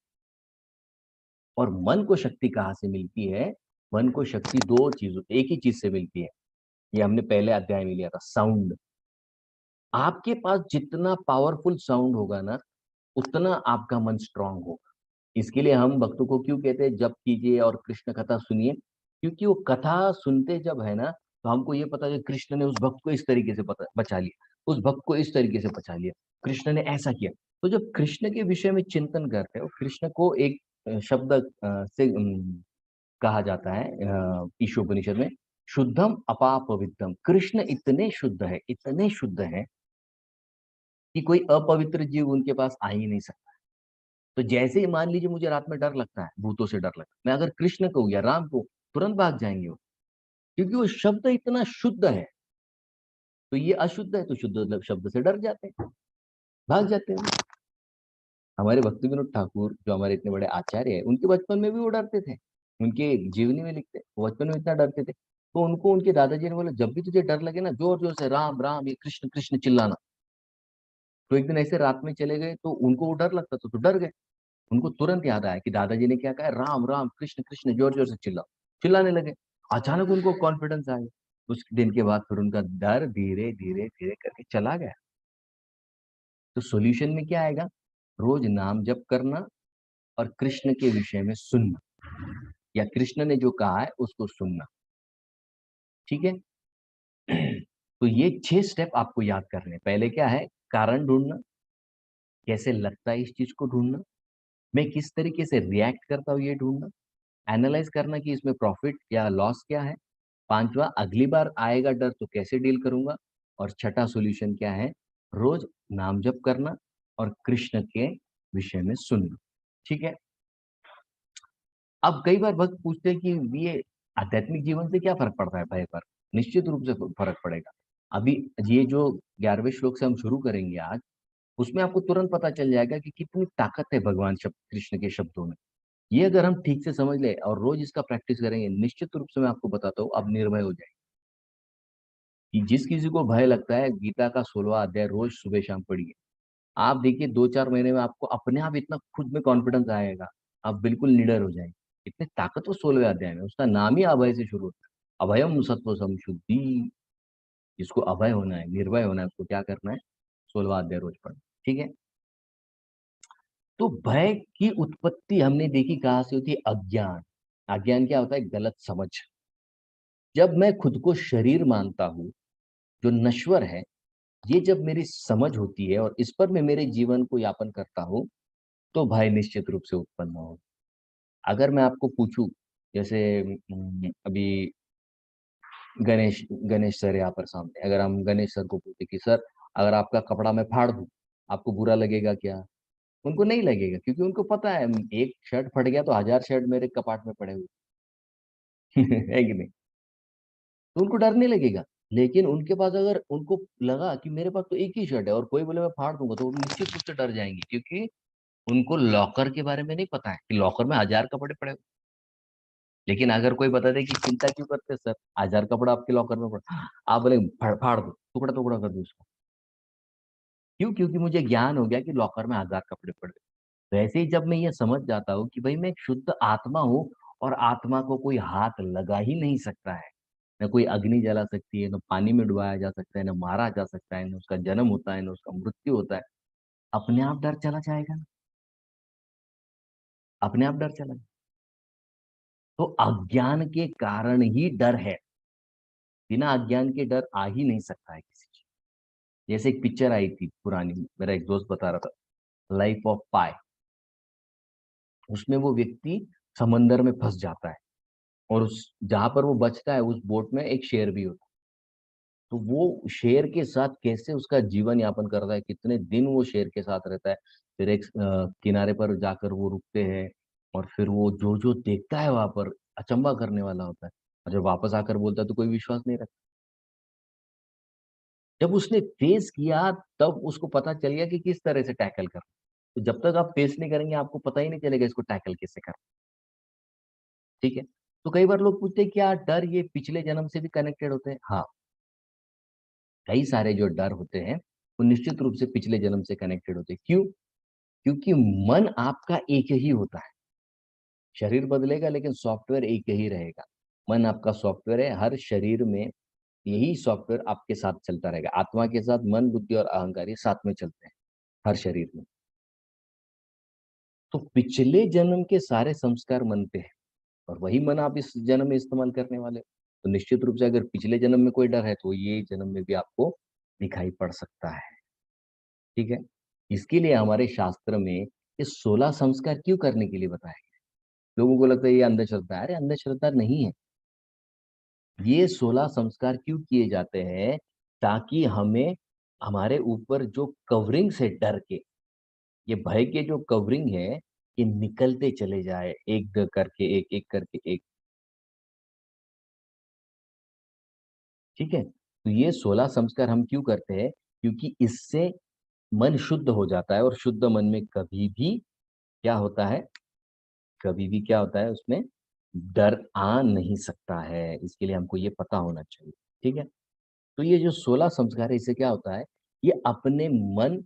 और मन को शक्ति कहाँ से मिलती है? मन को शक्ति दो चीजों, एक ही चीज से मिलती है। ये हमने पहले अध्याय में लिया था, साउंड। आपके पास जितना पावरफुल साउंड होगा ना, उतना आपका मन स्ट्रांग होगा। इसके लिए हम भक्तों को क्यों कहते हैं जप कीजिए और कृष्ण कथा सुनिए, क्योंकि वो कथा सुनते जब है ना, तो हमको ये पता है कि कृष्ण ने उस भक्त को इस तरीके से बचा लिया, उस भक्त को इस तरीके से बचा लिया, कृष्ण ने ऐसा किया। तो जब कृष्ण के विषय में चिंतन करते हो, कृष्ण को एक शब्द से कहा जाता है ईशोपनिषद में, शुद्धम अपापवित्रम। कृष्ण इतने शुद्ध है, इतने शुद्ध है कि कोई अपवित्र जीव उनके पास आ ही नहीं सकता। तो जैसे ही मान लीजिए मुझे रात में डर लगता है, भूतों से डर लगता है, मैं अगर कृष्ण को या राम को, तुरंत भाग जाएंगे वो, क्योंकि वो शब्द इतना शुद्ध है। तो ये अशुद्ध है तो शुद्ध शब्द से डर जाते हैं, भाग जाते हैं। हमारे भक्ति विनोद ठाकुर जो हमारे इतने बड़े आचार्य हैं, उनके बचपन में भी वो डरते थे। उनके जीवनी में लिखते वो बचपन में इतना डरते थे, तो उनको उनके दादाजी ने बोला जब भी तुझे डर लगे ना, जोर जोर से राम राम, ये कृष्ण कृष्ण चिल्लाना। तो एक दिन ऐसे रात में चले गए तो उनको वो डर लगता था, तो डर गए। उनको तुरंत याद आया कि दादाजी ने क्या कहा, राम राम कृष्ण कृष्ण, जोर जोर से चिल्लाओ। चिल्लाने लगे। अचानक उनको कॉन्फिडेंस आ गया। उस दिन के बाद फिर उनका डर धीरे धीरे धीरे करके चला गया। तो सॉल्यूशन में क्या आएगा? रोज नाम जप करना और कृष्ण के विषय में सुनना, या कृष्ण ने जो कहा है उसको सुनना। ठीक है। तो ये 6 स्टेप आपको याद करने हैं। पहले क्या है? कारण ढूंढना, कैसे लगता है इस चीज को ढूंढना, मैं किस तरीके से रिएक्ट करता हूँ ये ढूंढना, एनालाइज करना कि इसमें प्रॉफिट या लॉस क्या है, पांचवा अगली बार आएगा डर तो कैसे डील करूंगा, और छठा सॉल्यूशन क्या है? रोज नाम जप करना और कृष्ण के विषय में सुनना। ठीक है। अब कई बार भक्त पूछते हैं कि ये आध्यात्मिक जीवन से क्या फर्क पड़ता है भय पर? निश्चित रूप से फर्क पड़ेगा। अभी ये जो 11वें श्लोक से हम शुरू करेंगे आज, उसमें आपको तुरंत पता चल जाएगा कि कितनी ताकत है भगवान शब्द कृष्ण के शब्दों में। ये अगर हम ठीक से समझ ले और रोज इसका प्रैक्टिस करेंगे, निश्चित रूप से मैं आपको बताता हूँ, आप निर्भय हो जाएंगे। कि जिस किसी को भय लगता है, गीता का 16वां अध्याय रोज सुबह शाम पढ़िए। आप देखिए 2-4 महीने में आपको अपने आप इतना खुद में कॉन्फिडेंस आएगा, आप बिल्कुल निडर हो जाएंगे। इतने ताकतवर 16वें अध्याय में, उसका नाम ही अभय से शुरू होता है। अभयम सत्व संशुद्धि। जिसको अभय होना है, निर्भय होना है, उसको क्या करना है? 16वां अध्याय रोज पढ़ना। ठीक है। तो भय की उत्पत्ति हमने देखी कहाँ से होती है? अज्ञान। अज्ञान क्या होता है? गलत समझ। जब मैं खुद को शरीर मानता हूँ जो नश्वर है, ये जब मेरी समझ होती है और इस पर मैं मेरे जीवन को यापन करता हूँ, तो भय निश्चित रूप से उत्पन्न हो। अगर मैं आपको पूछूं, जैसे अभी गणेश गणेश सर यहाँ पर सामने, अगर हम गणेश सर को पूछे कि सर, अगर आपका कपड़ा मैं फाड़ दूं, आपको बुरा लगेगा क्या? उनको नहीं लगेगा, क्योंकि उनको पता है एक शर्ट फट गया तो 1000 शर्ट मेरे कपाट में पड़े हुए। है कि नहीं? तो उनको डर नहीं लगेगा। लेकिन उनके पास अगर उनको लगा कि मेरे पास तो एक ही शर्ट है और कोई बोले मैं फाड़ दूंगा, तो वो निश्चित रूप से डर जाएंगे, क्योंकि उनको लॉकर के बारे में नहीं पता है कि लॉकर में 1000 कपड़े पड़े हुए। लेकिन अगर कोई बता दे कि चिंता क्यों करते हैं सर, 1000 कपड़ा आपके लॉकर में पड़ा, आप बोले फाड़ फाड़ दो, टुकड़ा टुकड़ा कर दो उसको। क्यों? क्योंकि मुझे ज्ञान हो गया कि लॉकर में 1000 कपड़े पड़े। वैसे ही जब मैं ये समझ जाता हूँ कि भाई मैं एक शुद्ध आत्मा हूँ और आत्मा को कोई हाथ लगा ही नहीं सकता है, न कोई अग्नि जला सकती है, न पानी में डुबाया जा सकता है, न मारा जा सकता है, न उसका जन्म होता है, न उसका मृत्यु होता है, अपने आप डर चला जाएगा ना। अपने आप डर चला जाएगा। तो अज्ञान के कारण ही डर है। बिना अज्ञान के डर आ ही नहीं सकता है किसी चीज। जैसे एक पिक्चर आई थी पुरानी, मेरा एक दोस्त बता रहा था, लाइफ ऑफ पाई। उसमें वो व्यक्ति समंदर में फंस जाता है, और उस जहां पर वो बचता है उस बोट में एक शेर भी होता है। तो वो शेर के साथ कैसे उसका जीवन यापन करता है, कितने दिन वो शेर के साथ रहता है। फिर एक किनारे पर जाकर वो रुकते हैं, और फिर वो जो जो देखता है वहां पर अचंभा करने वाला होता है। और जब वापस आकर बोलता है तो कोई विश्वास नहीं रखता। जब उसने फेस किया तब उसको पता चल गया कि किस तरह से टैकल करना। तो जब तक आप फेस नहीं करेंगे आपको पता ही नहीं चलेगा इसको टैकल कैसे करना। ठीक है। तो कई बार लोग पूछते हैं क्या डर ये पिछले जन्म से भी कनेक्टेड होते हैं? हाँ, कई सारे जो डर होते हैं वो निश्चित रूप से पिछले जन्म से कनेक्टेड होते हैं। क्यों? क्योंकि मन आपका एक ही होता है। शरीर बदलेगा लेकिन सॉफ्टवेयर एक ही रहेगा। मन आपका सॉफ्टवेयर है, हर शरीर में यही सॉफ्टवेयर आपके साथ चलता रहेगा। आत्मा के साथ मन, बुद्धि और अहंकार ये साथ में चलते हैं हर शरीर में। तो पिछले जन्म के सारे संस्कार मन पे है, और वही मन आप इस जन्म में इस्तेमाल करने वाले हो। तो निश्चित रूप से अगर पिछले जन्म में कोई डर है तो ये जन्म में भी आपको दिखाई पड़ सकता है। ठीक है। इसके लिए हमारे शास्त्र में ये 16 संस्कार क्यों करने के लिए बताया गया है। लोगों को लगता है ये अंधश्रद्धा है। अरे अंधश्रद्धा नहीं है। ये 16 संस्कार क्यों किए जाते हैं? ताकि हमें, हमारे ऊपर जो कवरिंग से डर के, ये भय के जो कवरिंग है, ये निकलते चले जाए, एक करके एक करके एक। ठीक है। तो ये 16 संस्कार हम क्यों करते हैं? क्योंकि इससे मन शुद्ध हो जाता है, और शुद्ध मन में कभी भी क्या होता है, कभी भी क्या होता है उसमें, डर आ नहीं सकता है। इसके लिए हमको ये पता होना चाहिए। ठीक है। तो ये जो 16 संस्कार है, इससे क्या होता है, ये अपने मन,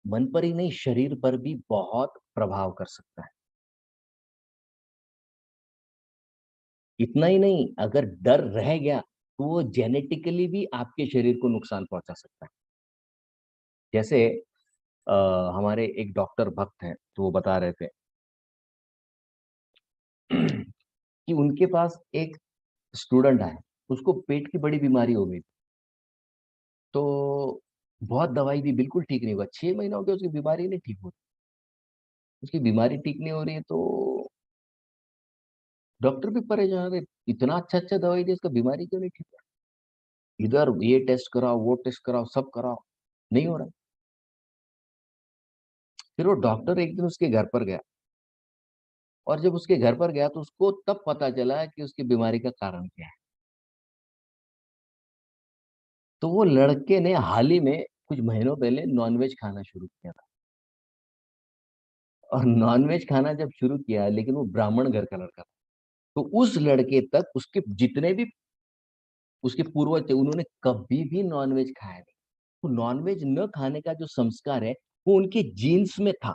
मन पर ही नहीं शरीर पर भी बहुत प्रभाव कर सकता है। इतना ही नहीं, अगर डर रह गया तो वो जेनेटिकली भी आपके शरीर को नुकसान पहुंचा सकता है। जैसे अ, हमारे एक डॉक्टर भक्त हैं, तो वो बता रहे थे कि उनके पास एक स्टूडेंट आया, उसको पेट की बड़ी बीमारी हो गई। तो बहुत दवाई दी, बिल्कुल ठीक नहीं हुआ। 6 महीना हो गया, उसकी बीमारी नहीं ठीक हो रही। उसकी बीमारी ठीक नहीं हो रही है, तो डॉक्टर भी परेशान है, इतना अच्छा अच्छा दवाई दी, इसका बीमारी क्यों नहीं ठीक है? इधर ये टेस्ट कराओ, वो टेस्ट कराओ, सब कराओ, नहीं हो रहा। फिर वो डॉक्टर एक दिन उसके घर पर गया, और जब उसके घर पर गया तो उसको तब पता चला कि उसकी बीमारी का कारण क्या है। तो वो लड़के ने हाल ही में कुछ महीनों पहले नॉनवेज खाना शुरू किया था। और नॉनवेज खाना जब शुरू किया, लेकिन वो ब्राह्मण घर का लड़का था, तो उस लड़के तक उसके जितने भी उसके पूर्वज थे, उन्होंने कभी भी नॉनवेज खाया नहीं। तो नॉनवेज न खाने का जो संस्कार है, वो उनके जीन्स में था।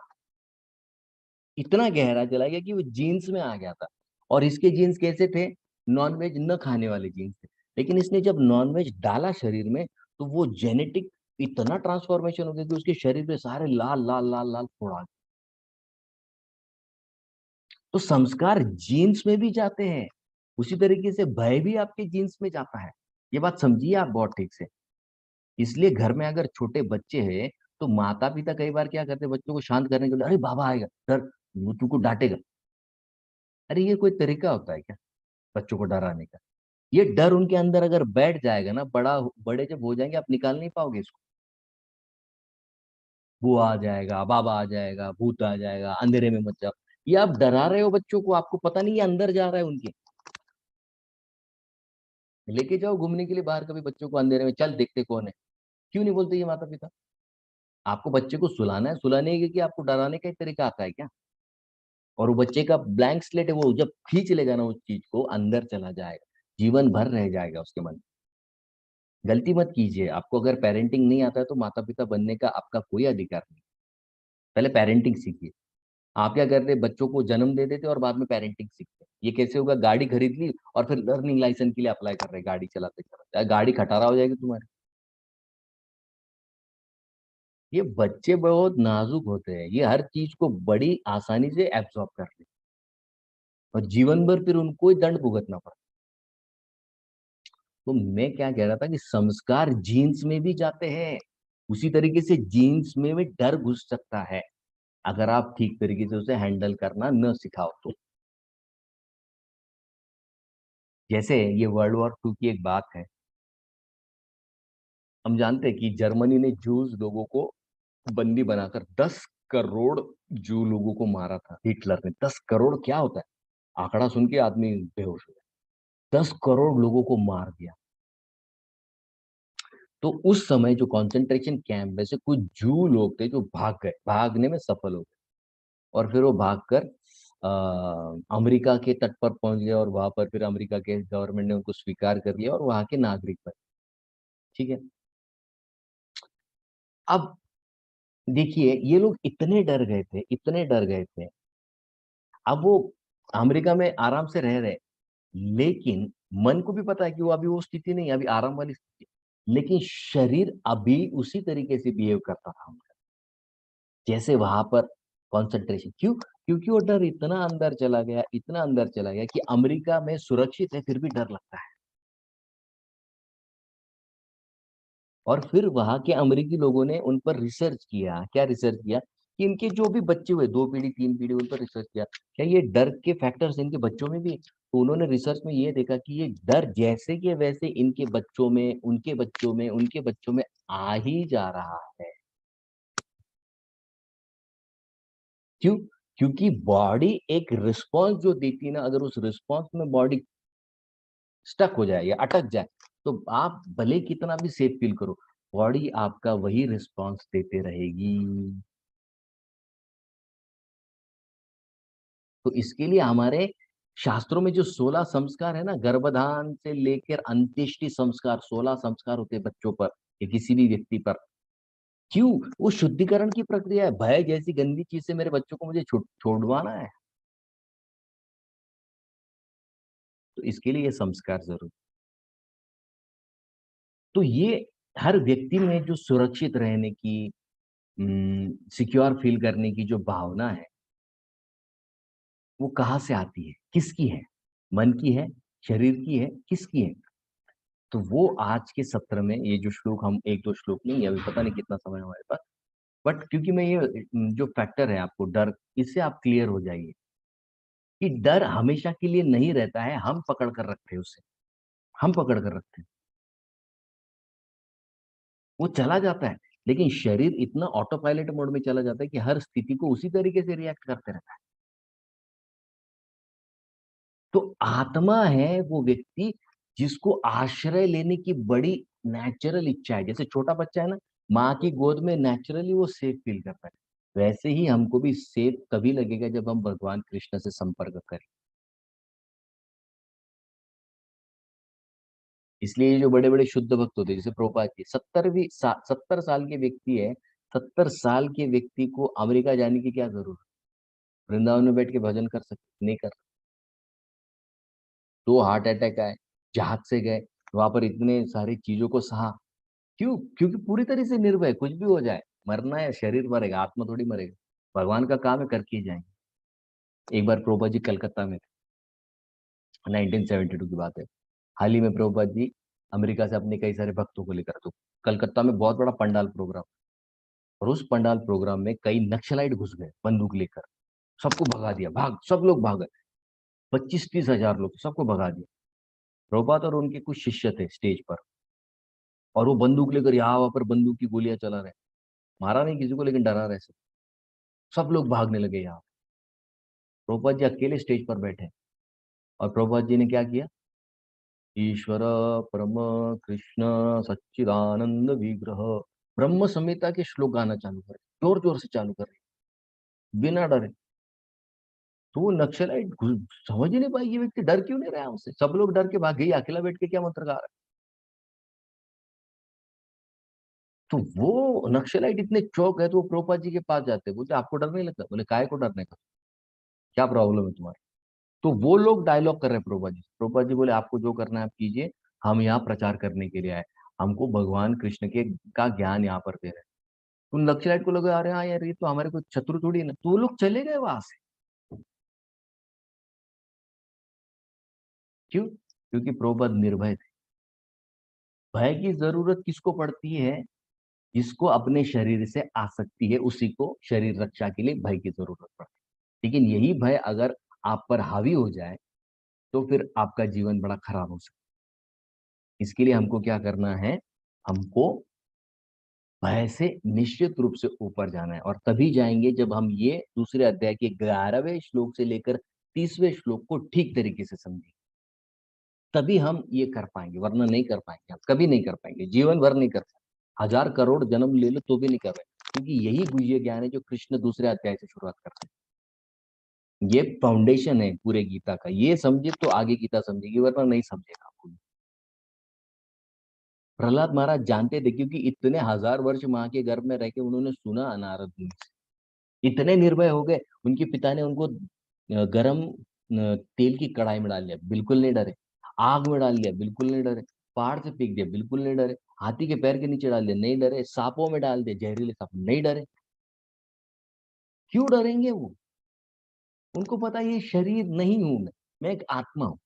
इतना गहरा चला गया कि वो जीन्स में आ गया था। और इसके जीन्स कैसे थे? नॉनवेज न खाने वाले जीन्स थे। लेकिन इसने जब नॉनवेज डाला शरीर में, तो वो जेनेटिक इतना ट्रांसफॉर्मेशन हो गया कि उसके शरीर पे सारे लाल लाल लाल लाल फोड़ आ गए। तो संस्कार जीन्स में भी जाते हैं। उसी तरीके से भय भी आपके जीन्स में जाता है। ये बात समझिए आप बहुत ठीक से। इसलिए घर में अगर छोटे बच्चे हैं, तो माता पिता कई बार क्या करते हैं, बच्चों को शांत करने के लिए, अरे बाबा आएगा, डर, वो तुमको डांटेगा। अरे ये कोई तरीका होता है क्या बच्चों को डराने का? ये डर उनके अंदर अगर बैठ जाएगा ना, बड़े जब हो जाएंगे, आप निकाल नहीं पाओगे इसको। वो आ जाएगा, बाबा आ जाएगा, भूत आ जाएगा, अंधेरे में मत जाओ। ये आप डरा रहे हो बच्चों को, आपको पता नहीं ये अंदर जा रहा है उनके। लेके जाओ घूमने के लिए बाहर, कभी बच्चों को अंधेरे में, चल देखते कौन है। क्यों नहीं बोलते ये माता पिता? आपको बच्चे को सुलाना है, सुलाने के कि आपको डराने का एक तरीका आता है क्या? और वो बच्चे का ब्लैंक स्लेट है, वो जब खींच लेगा ना उस चीज को, अंदर चला जाएगा, जीवन भर रह जाएगा उसके मन में। गलती मत कीजिए। आपको अगर पेरेंटिंग नहीं आता है, तो माता पिता बनने का आपका कोई अधिकार नहीं। पहले पेरेंटिंग सीखिए। आप क्या करते, बच्चों को जन्म दे देते और बाद में पेरेंटिंग सीखते। ये कैसे होगा? गाड़ी खरीद ली और फिर लर्निंग लाइसेंस के लिए अप्लाई कर रहे हैं, गाड़ी चलाते चलाते गाड़ी खटारा हो जाएगी तुम्हारी। ये बच्चे बहुत नाजुक होते हैं, ये हर चीज को बड़ी आसानी से एब्जॉर्ब कर लेते हैं, और जीवन भर फिर उनको ही दंड भुगतना पड़ता है। तो मैं क्या कह रहा था कि संस्कार जीन्स में भी जाते हैं। उसी तरीके से जीन्स में भी डर घुस सकता है, अगर आप ठीक तरीके से उसे हैंडल करना न सिखाओ तो। जैसे ये वर्ल्ड वॉर 2 की एक बात है। हम जानते हैं कि जर्मनी ने जूस लोगों को बंदी बनाकर 10 करोड़ जू लोगों को मारा था। हिटलर ने 10 करोड़ क्या होता है, आंकड़ा सुन के आदमी बेहोश हो गया। 10 करोड़ लोगों को मार दिया। तो उस समय जो कंसंट्रेशन कैंप में से कुछ जू लोग थे जो भाग गए, भागने में सफल हो गए। और फिर वो भागकर अमेरिका के तट पर पहुंच गए, और वहां पर फिर अमेरिका के गवर्नमेंट ने उनको स्वीकार कर लिया और वहां के नागरिक बने। ठीक है। अब देखिए, ये लोग इतने डर गए थे, इतने डर गए थे। अब वो अमेरिका में आराम से रह रहे, लेकिन मन को भी पता है कि वो अभी वो स्थिति नहीं है, अभी आराम वाली स्थिति है। लेकिन शरीर अभी उसी तरीके से बिहेव करता था उनका, जैसे वहां पर कॉन्सेंट्रेशन। क्यों? क्योंकि वो डर इतना अंदर चला गया, इतना अंदर चला गया कि अमेरिका में सुरक्षित है, फिर भी डर लगता है। और फिर वहां के अमेरिकी लोगों ने उन पर रिसर्च किया। क्या रिसर्च किया? कि इनके जो भी बच्चे हुए, 2 पीढ़ी 3 पीढ़ी, उन पर रिसर्च किया, क्या ये डर के फैक्टर्स इनके बच्चों में भी है? तो उन्होंने रिसर्च में ये देखा कि ये डर जैसे कि वैसे इनके बच्चों में, उनके बच्चों में, उनके बच्चों में आ ही जा रहा है। क्यों? क्योंकि बॉडी एक रिस्पॉन्स जो देती है ना, अगर उस रिस्पॉन्स में बॉडी स्टक हो जाए या अटक जाए, तो आप भले कितना भी सेफ फील करो, बॉडी आपका वही रिस्पॉन्स देते रहेगी। तो इसके लिए हमारे शास्त्रों में जो 16 संस्कार है ना, गर्भधान से लेकर अंत्येष्टि संस्कार, 16 संस्कार होते हैं बच्चों पर या किसी भी व्यक्ति पर। क्यों? वो शुद्धिकरण की प्रक्रिया है। भय जैसी गंदी चीज से मेरे बच्चों को मुझे छोड़वाना है, तो इसके लिए ये संस्कार जरूर। तो ये हर व्यक्ति में जो सुरक्षित रहने की, सिक्योर फील करने की जो भावना है, वो कहाँ से आती है, किसकी है? मन की है, शरीर की है, किसकी है? तो वो आज के सत्र में ये जो श्लोक, हम एक दो श्लोक नहीं, अभी पता नहीं कितना समय है हमारे पास, बट क्योंकि मैं ये जो फैक्टर है आपको डर, इससे आप क्लियर हो जाइए कि डर हमेशा के लिए नहीं रहता है, हम पकड़ कर रखते हैं उसे, हम पकड़ कर रखते हैं, वो चला जाता है। लेकिन शरीर इतना ऑटो पायलट मोड में चला जाता है कि हर स्थिति को उसी तरीके से रिएक्ट करते रहता है। तो आत्मा है वो व्यक्ति जिसको आश्रय लेने की बड़ी नेचुरल इच्छा है। जैसे छोटा बच्चा है ना, माँ की गोद में नेचुरली वो सेफ फील करता है, वैसे ही हमको भी सेफ तभी लगेगा जब हम भगवान कृष्ण से संपर्क करें। इसलिए ये जो बड़े बड़े शुद्ध भक्त होते हैं, जैसे प्रभुपाद जी, 70 साल के व्यक्ति है, 70 साल के व्यक्ति को अमेरिका जाने की क्या जरूरत? वृंदावन में बैठ के भजन कर सकते, नहीं कर। दो हार्ट अटैक आए, जहाज से गए, वहां पर इतने सारी चीजों को सहा, क्यों? क्योंकि पूरी तरह से निर्भय, कुछ भी हो जाए, मरना है, शरीर मरेगा, आत्मा थोड़ी मरेगा। भगवान का काम है, करके ही जाएंगे। एक बार प्रभुपाद जी कलकत्ता में थे, 1972 की बात है। हाल ही में प्रभुपाद जी अमेरिका से अपने कई सारे भक्तों को लेकर, तो कलकत्ता में बहुत बड़ा पंडाल प्रोग्राम, और उस पंडाल प्रोग्राम में कई नक्सलाइट घुस गए बंदूक लेकर, सबको भगा दिया, भाग, सब लोग भागे, 25-30 हजार लोग, सबको भगा दिया। प्रभुपाद और उनके कुछ शिष्य थे स्टेज पर, और वो बंदूक लेकर यहाँ वहां पर बंदूक की गोलियां चला रहे, मारा नहीं किसी को, लेकिन डरा रहे सब लोग भागने लगे यहाँ। प्रभुपाद जी अकेले स्टेज पर बैठे, और प्रभुपाद जी ने क्या किया? ईश्वर परम कृष्ण सच्चिदानंद विग्रह, ब्रह्म संहिता के श्लोक गाना चालू करे, जोर जोर से चालू करे, बिना डरे। तो वो नक्सलाइट समझ ही नहीं पाई, ये व्यक्ति डर क्यों नहीं रहा उससे, सब लोग डर के भाग गए, अकेला बैठ के क्या मंत्र गा रहा है? तो वो नक्सलाइट इतने चौक है, तो वो प्रभुपाद जी के पास जाते, बोलते आपको डर नहीं लगता? बोले काय को डरने का, क्या प्रॉब्लम है तुम्हारा? तो वो लोग डायलॉग कर रहे हैं प्रभुपाद जी, प्रभुपाद जी बोले आपको जो करना है आप कीजिए, हम यहाँ प्रचार करने के लिए आए, हमको भगवान कृष्ण के का ज्ञान यहाँ पर दे रहे हैं। तो नक्सलाइट को लगा, अरे हाँ यार, ये तो हमारे कोई शत्रु थोड़ी है ना, तो वो लोग चले गए वहां से। क्यों? क्योंकि प्रभुपाद निर्भय थे। भय की जरूरत किसको पड़ती है? जिसको अपने शरीर से आसक्ति है, उसी को शरीर रक्षा के लिए भय की जरूरत पड़ती है। लेकिन यही भय अगर आप पर हावी हो जाए, तो फिर आपका जीवन बड़ा खराब हो सकता है। इसके लिए हमको क्या करना है? हमको भय से निश्चित रूप से ऊपर जाना है, और तभी जाएंगे जब हम ये दूसरे अध्याय के 11वें श्लोक से लेकर 30वें श्लोक को ठीक तरीके से समझेंगे। तभी हम ये कर पाएंगे, वरना नहीं कर पाएंगे, हम कभी नहीं कर पाएंगे, जीवन भर नहीं कर पाएंगे, 1000 करोड़ जन्म ले लो तो भी नहीं कर पाएंगे। क्योंकि यही गुह्य ज्ञान है जो कृष्ण दूसरे अध्याय से शुरुआत करते हैं। ये फाउंडेशन है पूरे गीता का, ये समझे तो आगे गीता समझेगी, वरना नहीं समझेगा आपको। प्रहलाद महाराज जानते थे, क्योंकि इतने 1000 वर्ष माँ के गर्भ में रह के उन्होंने सुना नारद मुनि से, इतने निर्भय हो गए। उनके पिता ने उनको गरम तेल की कढ़ाई में डाल दिया, बिल्कुल नहीं डरे। आग में डाल दिया, बिल्कुल नहीं डरे। पहाड़ से फेंक दिया, बिल्कुल नहीं डरे। हाथी के पैर के नीचे डाल दिया, नहीं डरे। सांपों में डाल दिया, जहरीले सांप, नहीं डरे। क्यों डरेंगे वो? उनको पता है, ये शरीर नहीं हूं मैं एक आत्मा हूं।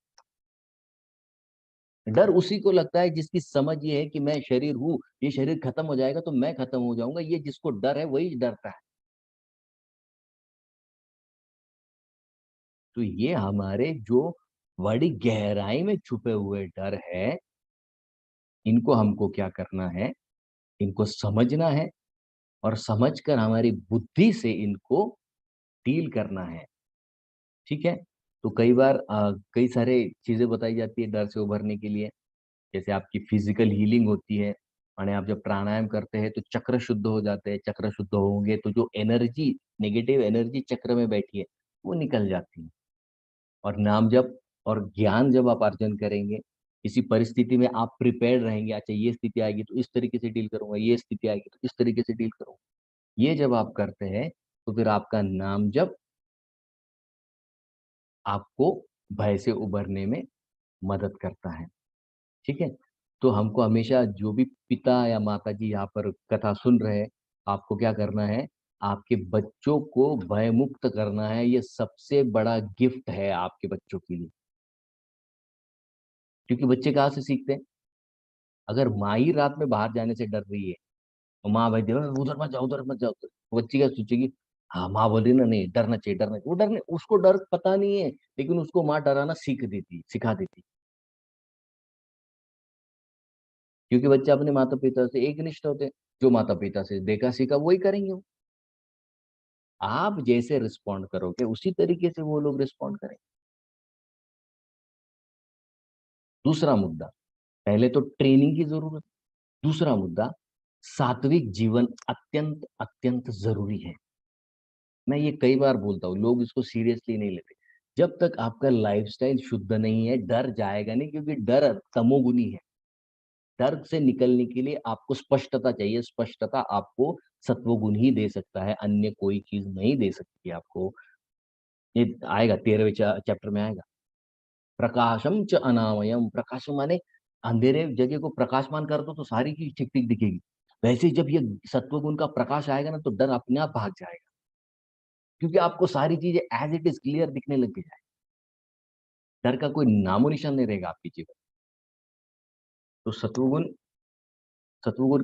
डर उसी को लगता है जिसकी समझ ये है कि मैं शरीर हूँ, ये शरीर खत्म हो जाएगा तो मैं खत्म हो जाऊंगा, ये जिसको डर है वही डरता है। तो ये हमारे जो बड़ी गहराई में छुपे हुए डर है, इनको हमको क्या करना है? इनको समझना है, और समझकर हमारी बुद्धि से इनको डील करना है। ठीक है? तो कई बार कई सारे चीजें बताई जाती है डर से उभरने के लिए। जैसे आपकी फिजिकल हीलिंग होती है, माने आप जब प्राणायाम करते हैं तो चक्र शुद्ध हो जाते हैं, चक्र शुद्ध होंगे तो जो एनर्जी, नेगेटिव एनर्जी चक्र में बैठी है, वो निकल जाती है। और नाम जप और ज्ञान जब आप अर्जन करेंगे, किसी परिस्थिति में आप प्रिपेयर्ड रहेंगे, अच्छा ये स्थिति आएगी तो इस तरीके से डील करूंगा, ये स्थिति आएगी तो इस तरीके से डील करूंगा, ये जब आप करते हैं, तो फिर आपका नाम जप आपको भय से उभरने में मदद करता है। ठीक है? तो हमको हमेशा जो भी पिता या माता जी यहाँ पर कथा सुन रहे हैं, आपको क्या करना है, आपके बच्चों को भयमुक्त करना है। ये सबसे बड़ा गिफ्ट है आपके बच्चों के लिए। क्योंकि बच्चे कहाँ से सीखते हैं? अगर माँ ही रात में बाहर जाने से डर रही है, तो माँ भाई देखो उधर मत जाओ, उधर मत जाओ, तो बच्ची क्या सोचेगी? हाँ, माँ बोल रही ना, नहीं डरना चाहिए, डरना चाहिए। वो डरने, उसको डर पता नहीं है, लेकिन उसको माँ डराना सीख देती, सिखा देती। क्योंकि बच्चे अपने माता पिता से एक निष्ठ होते हैं। जो माता पिता से देखा सीखा वही करेंगे वो। आप जैसे रिस्पॉन्ड करोगे उसी तरीके से वो लोग रिस्पॉन्ड करेंगे। दूसरा मुद्दा, पहले तो ट्रेनिंग की जरूरत। दूसरा मुद्दा, सात्विक जीवन अत्यंत अत्यंत जरूरी है। मैं ये कई बार बोलता हूँ, लोग इसको सीरियसली नहीं लेते। जब तक आपका लाइफस्टाइल शुद्ध नहीं है, डर जाएगा नहीं, क्योंकि डर तमोगुनी है। डर से निकलने के लिए आपको स्पष्टता चाहिए। स्पष्टता आपको सत्वगुण ही दे सकता है, अन्य कोई चीज नहीं दे सकती आपको। ये आएगा 13वें चैप्टर में आएगा। प्रकाशम च अनामयम, प्रकाशम माने अंधेरे जगह को प्रकाशमान कर दो तो सारी चीज ठीक ठीक दिखेगी। वैसे ही जब ये सत्वगुण का प्रकाश आएगा ना, तो डर अपने आप भाग जाएगा। क्योंकि आपको सारी चीजें एज इट इज क्लियर दिखने लग जाए। डर का कोई नामो निशान नहीं रहेगा आपकी जीवन। तो सत्वगुण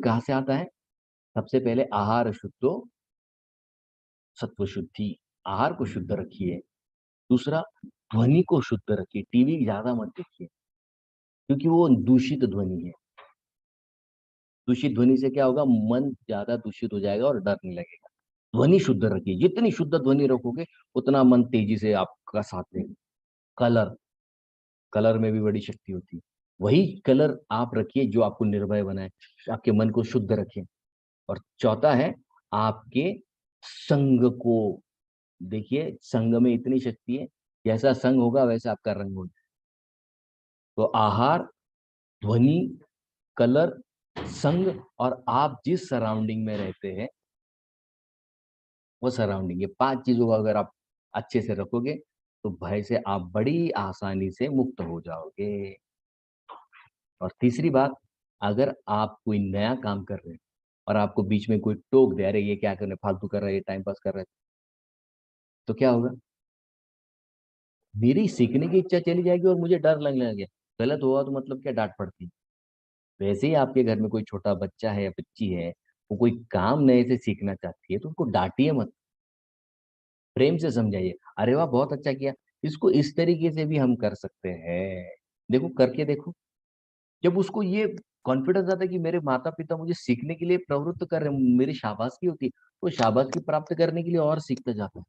कहाँ से आता है? सबसे पहले आहार शुद्धो, सत्व शुद्धि। आहार को शुद्ध रखिए। दूसरा, ध्वनि को शुद्ध रखिए। टीवी ज्यादा मत देखिए, क्योंकि वो दूषित ध्वनि है। दूषित ध्वनि से क्या होगा? मन ज्यादा दूषित हो जाएगा और डर नहीं लगेगा। ध्वनि शुद्ध रखिए। जितनी शुद्ध ध्वनि रखोगे, उतना मन तेजी से आपका साथ देगा। कलर, कलर में भी बड़ी शक्ति होती है। वही कलर आप रखिए जो आपको निर्भय बनाए, आपके मन को शुद्ध रखे। और चौथा है, आपके संग को देखिए। संग में इतनी शक्ति है, जैसा संग होगा वैसा आपका रंग होगा। तो आहार, ध्वनि, कलर, संग, और आप जिस सराउंडिंग में रहते हैं वो सराउंडिंग, ये 5 चीजों का अगर आप अच्छे से रखोगे, तो भय से आप बड़ी आसानी से मुक्त हो जाओगे। और तीसरी बात, अगर आप कोई नया काम कर रहे हैं और आपको बीच में कोई टोक दे, अरे ये क्या करने, फालतू कर रहा है, ये टाइम पास कर रहा है, तो क्या होगा? मेरी सीखने की इच्छा चली जाएगी और मुझे डर लगने लगे। गलत हुआ तो मतलब क्या, डांट पड़ती। वैसे ही आपके घर में कोई छोटा बच्चा है या बच्ची है, वो कोई काम नए से सीखना चाहती है, तो उसको डांटिए मत, प्रेम से समझाइए। अरे वाह, बहुत अच्छा किया, इसको इस तरीके से भी हम कर सकते हैं, देखो करके देखो। जब उसको ये कॉन्फिडेंस आता है कि मेरे माता पिता मुझे सीखने के लिए प्रवृत्त कर रहे हैं, मेरी शाबाशी होती है, तो शाबाशी प्राप्त करने के लिए और सीखता जाता है।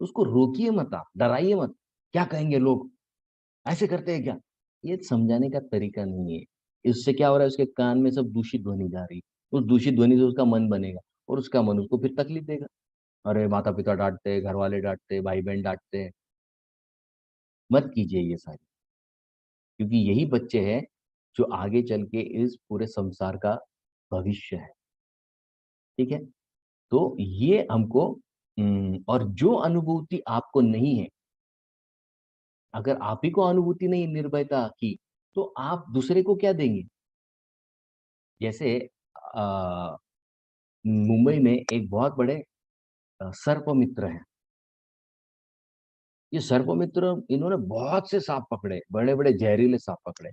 तो उसको रोकिए मत, आप डराइए मत। क्या कहेंगे लोग, ऐसे करते हैं क्या? ये समझाने का तरीका नहीं है। इससे क्या हो रहा है, उसके कान में सब दूषित ध्वनि जा रही है। उस दूषित ध्वनि से उसका मन बनेगा, और उसका मन उसको फिर तकलीफ देगा। अरे माता पिता डांटते हैं, घर वाले डांटते हैं, भाई बहन डांटते हैं। मत कीजिए ये सारी, क्योंकि यही बच्चे हैं जो आगे चल के इस पूरे संसार का भविष्य है। ठीक है? तो ये हमको और जो अनुभूति आपको नहीं है, अगर आप ही को अनुभूति नहीं निर्भयता की, तो आप दूसरे को क्या देंगे? जैसे आ, मुंबई में एक बहुत बड़े सर्प मित्र हैं। ये सर्प मित्र, इन्होंने बहुत से सांप पकड़े, बड़े बड़े जहरीले सांप पकड़े।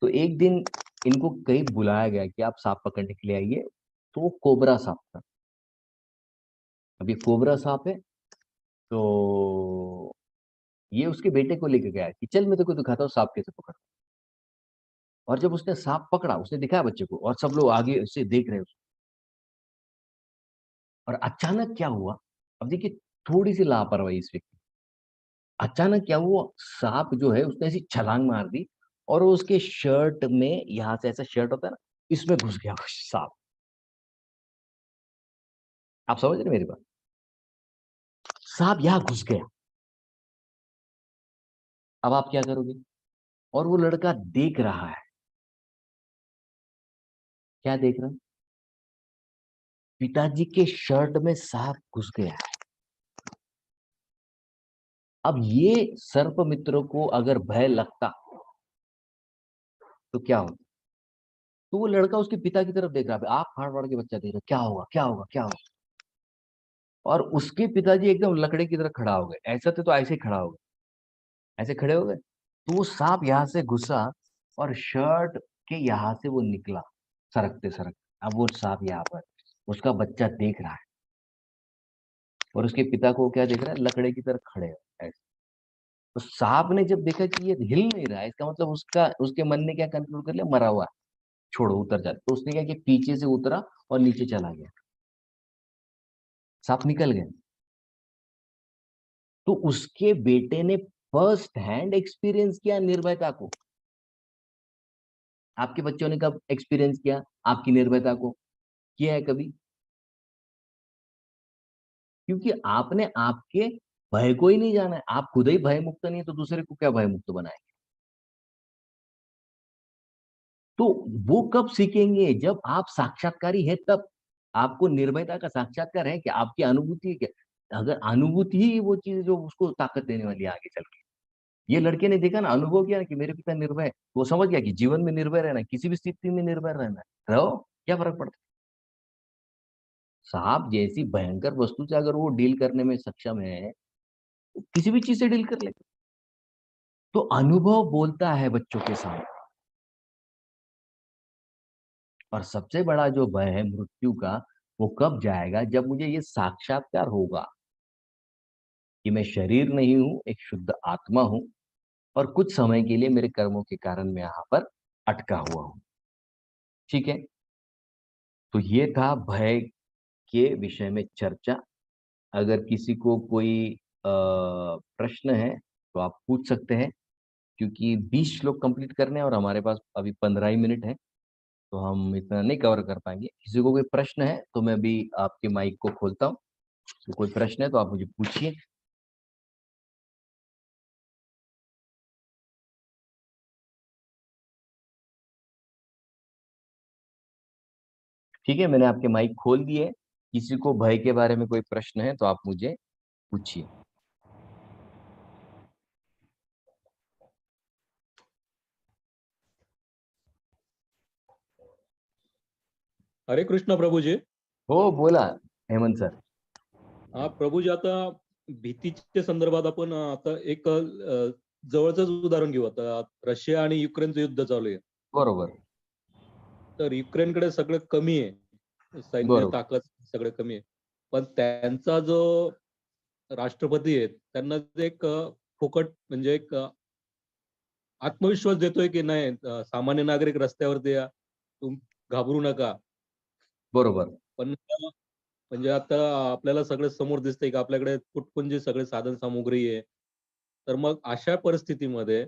तो एक दिन इनको कहीं बुलाया गया कि आप सांप पकड़ने के लिए आइए। तो वो कोबरा सांप था। अब ये कोबरा सांप है, तो ये उसके बेटे को लेके गया कि चल मैं तेरे को दिखाता हूँ सांप कैसे पकड़। और जब उसने सांप पकड़ा, उसने दिखाया बच्चे को, और सब लोग आगे से देख रहे हैं उसको। और अचानक क्या हुआ, अब देखिए, थोड़ी सी लापरवाही इस व्यक्ति। अचानक क्या हुआ, सांप जो है उसने ऐसी छलांग मार दी, और वो उसके शर्ट में, यहाँ से ऐसा शर्ट होता है ना, इसमें घुस गया वो सांप। आप समझ रहे हैं मेरी बात? सांप यहाँ घुस गया। अब आप क्या करोगे? और वो लड़का देख रहा है। क्या देख रहा है? पिताजी के शर्ट में सांप घुस गया है। अब ये सर्प मित्र को अगर भय लगता, तो क्या होगा? तो वो लड़का उसके पिता की तरफ देख रहा है, आँख फाड़ फाड़ के बच्चा देख रहा है, क्या होगा क्या होगा क्या होगा। और उसके पिताजी एकदम लकड़े की तरह खड़ा हो गए, ऐसा थे तो ऐसे ही खड़ा हो गए, ऐसे खड़े हो गए। तो वो सांप यहाँ से घुसा और शर्ट के यहाँ से वो निकला, सरकते सरकते। अब वो सांप यहाँ पर, उसका बच्चा देख रहा है, और उसके पिता को वो क्या देख रहा है, लकड़े की तरह खड़े हैं ऐसे। तो सांप ने जब देखा कि ये हिल नहीं रहा है, इसका मतलब उसका उसके मन ने क्या कंक्लूड कर लिया, मरा हुआ है, छोड़ो उतर जाए। तो उसने क्या किया, पीछे से उतरा और नीचे चला गया, सांप निकल गया। तो उसके बेटे ने फर्स्ट हैंड एक्सपीरियंस किया निर्भयता को। आपके बच्चों ने कब एक्सपीरियंस किया आपकी निर्भयता को? किया है कभी? क्योंकि आपने आपके भय को ही नहीं जाना है, आप खुद ही भय मुक्त नहीं है, तो दूसरे को क्या भय मुक्त बनाएंगे? तो वो कब सीखेंगे, जब आप साक्षात्कारी है तब। आपको निर्भयता का साक्षात्कार है क्या, आपकी अनुभूति है क्या? अगर अनुभूति ही वो चीज जो उसको ताकत देने वाली है आगे चल के। ये लड़के ने देखा ना, अनुभव किया ना कि मेरे पिता निर्भय है, वो समझ गया कि जीवन में निर्भय रहना है, किसी भी स्थिति में निर्भय रहना है, रहो, क्या फर्क पड़ता है। सांप जैसी भयंकर वस्तु से अगर वो डील करने में सक्षम है, तो किसी भी चीज से डील कर लेगा। तो अनुभव बोलता है बच्चों के सामने। और सबसे बड़ा जो भय है मृत्यु का, वो कब जाएगा, जब मुझे ये साक्षात्कार होगा कि मैं शरीर नहीं हूं, एक शुद्ध आत्मा हूं, और कुछ समय के लिए मेरे कर्मों के कारण मैं यहाँ पर अटका हुआ हूं। ठीक है। तो ये था भय के विषय में चर्चा। अगर किसी को कोई प्रश्न है तो आप पूछ सकते हैं, क्योंकि 20 श्लोक कंप्लीट करने हैं और हमारे पास अभी 15 ही मिनट है, तो हम इतना नहीं कवर कर पाएंगे। किसी को कोई प्रश्न है तो मैं भी आपके माइक को खोलता हूँ, तो कोई प्रश्न है तो आप मुझे पूछिए। ठीक है, मैंने आपके माइक खोल दिए। किसी को भय के बारे में कोई प्रश्न है तो आप मुझे पूछिए। हरे कृष्ण प्रभूजी. हो, बोला हेमंत सर। हा प्रभूजी, आता भीतीच्या संदर्भात आपण आता एक जवळच उदाहरण घेऊ. आता रशिया आणि युक्रेनचं युद्ध चालू आहे. बरोबर. तर युक्रेनकडे सगळं कमी आहे, सैन्य बरोबर. ताकद सगळं कमी आहे. पण त्यांचा जो राष्ट्रपती आहे त्यांना ते एक फुकट म्हणजे एक आत्मविश्वास देतोय की नाही, सामान्य नागरिक रस्त्यावरती या, तुम घाबरू नका. बरोबर. पण म्हणजे आता आपल्याला सगळं समोर दिसतंय की आपल्याकडे तुटपुंजी सगळे साधन सामुग्री आहे. तर मग अशा परिस्थितीमध्ये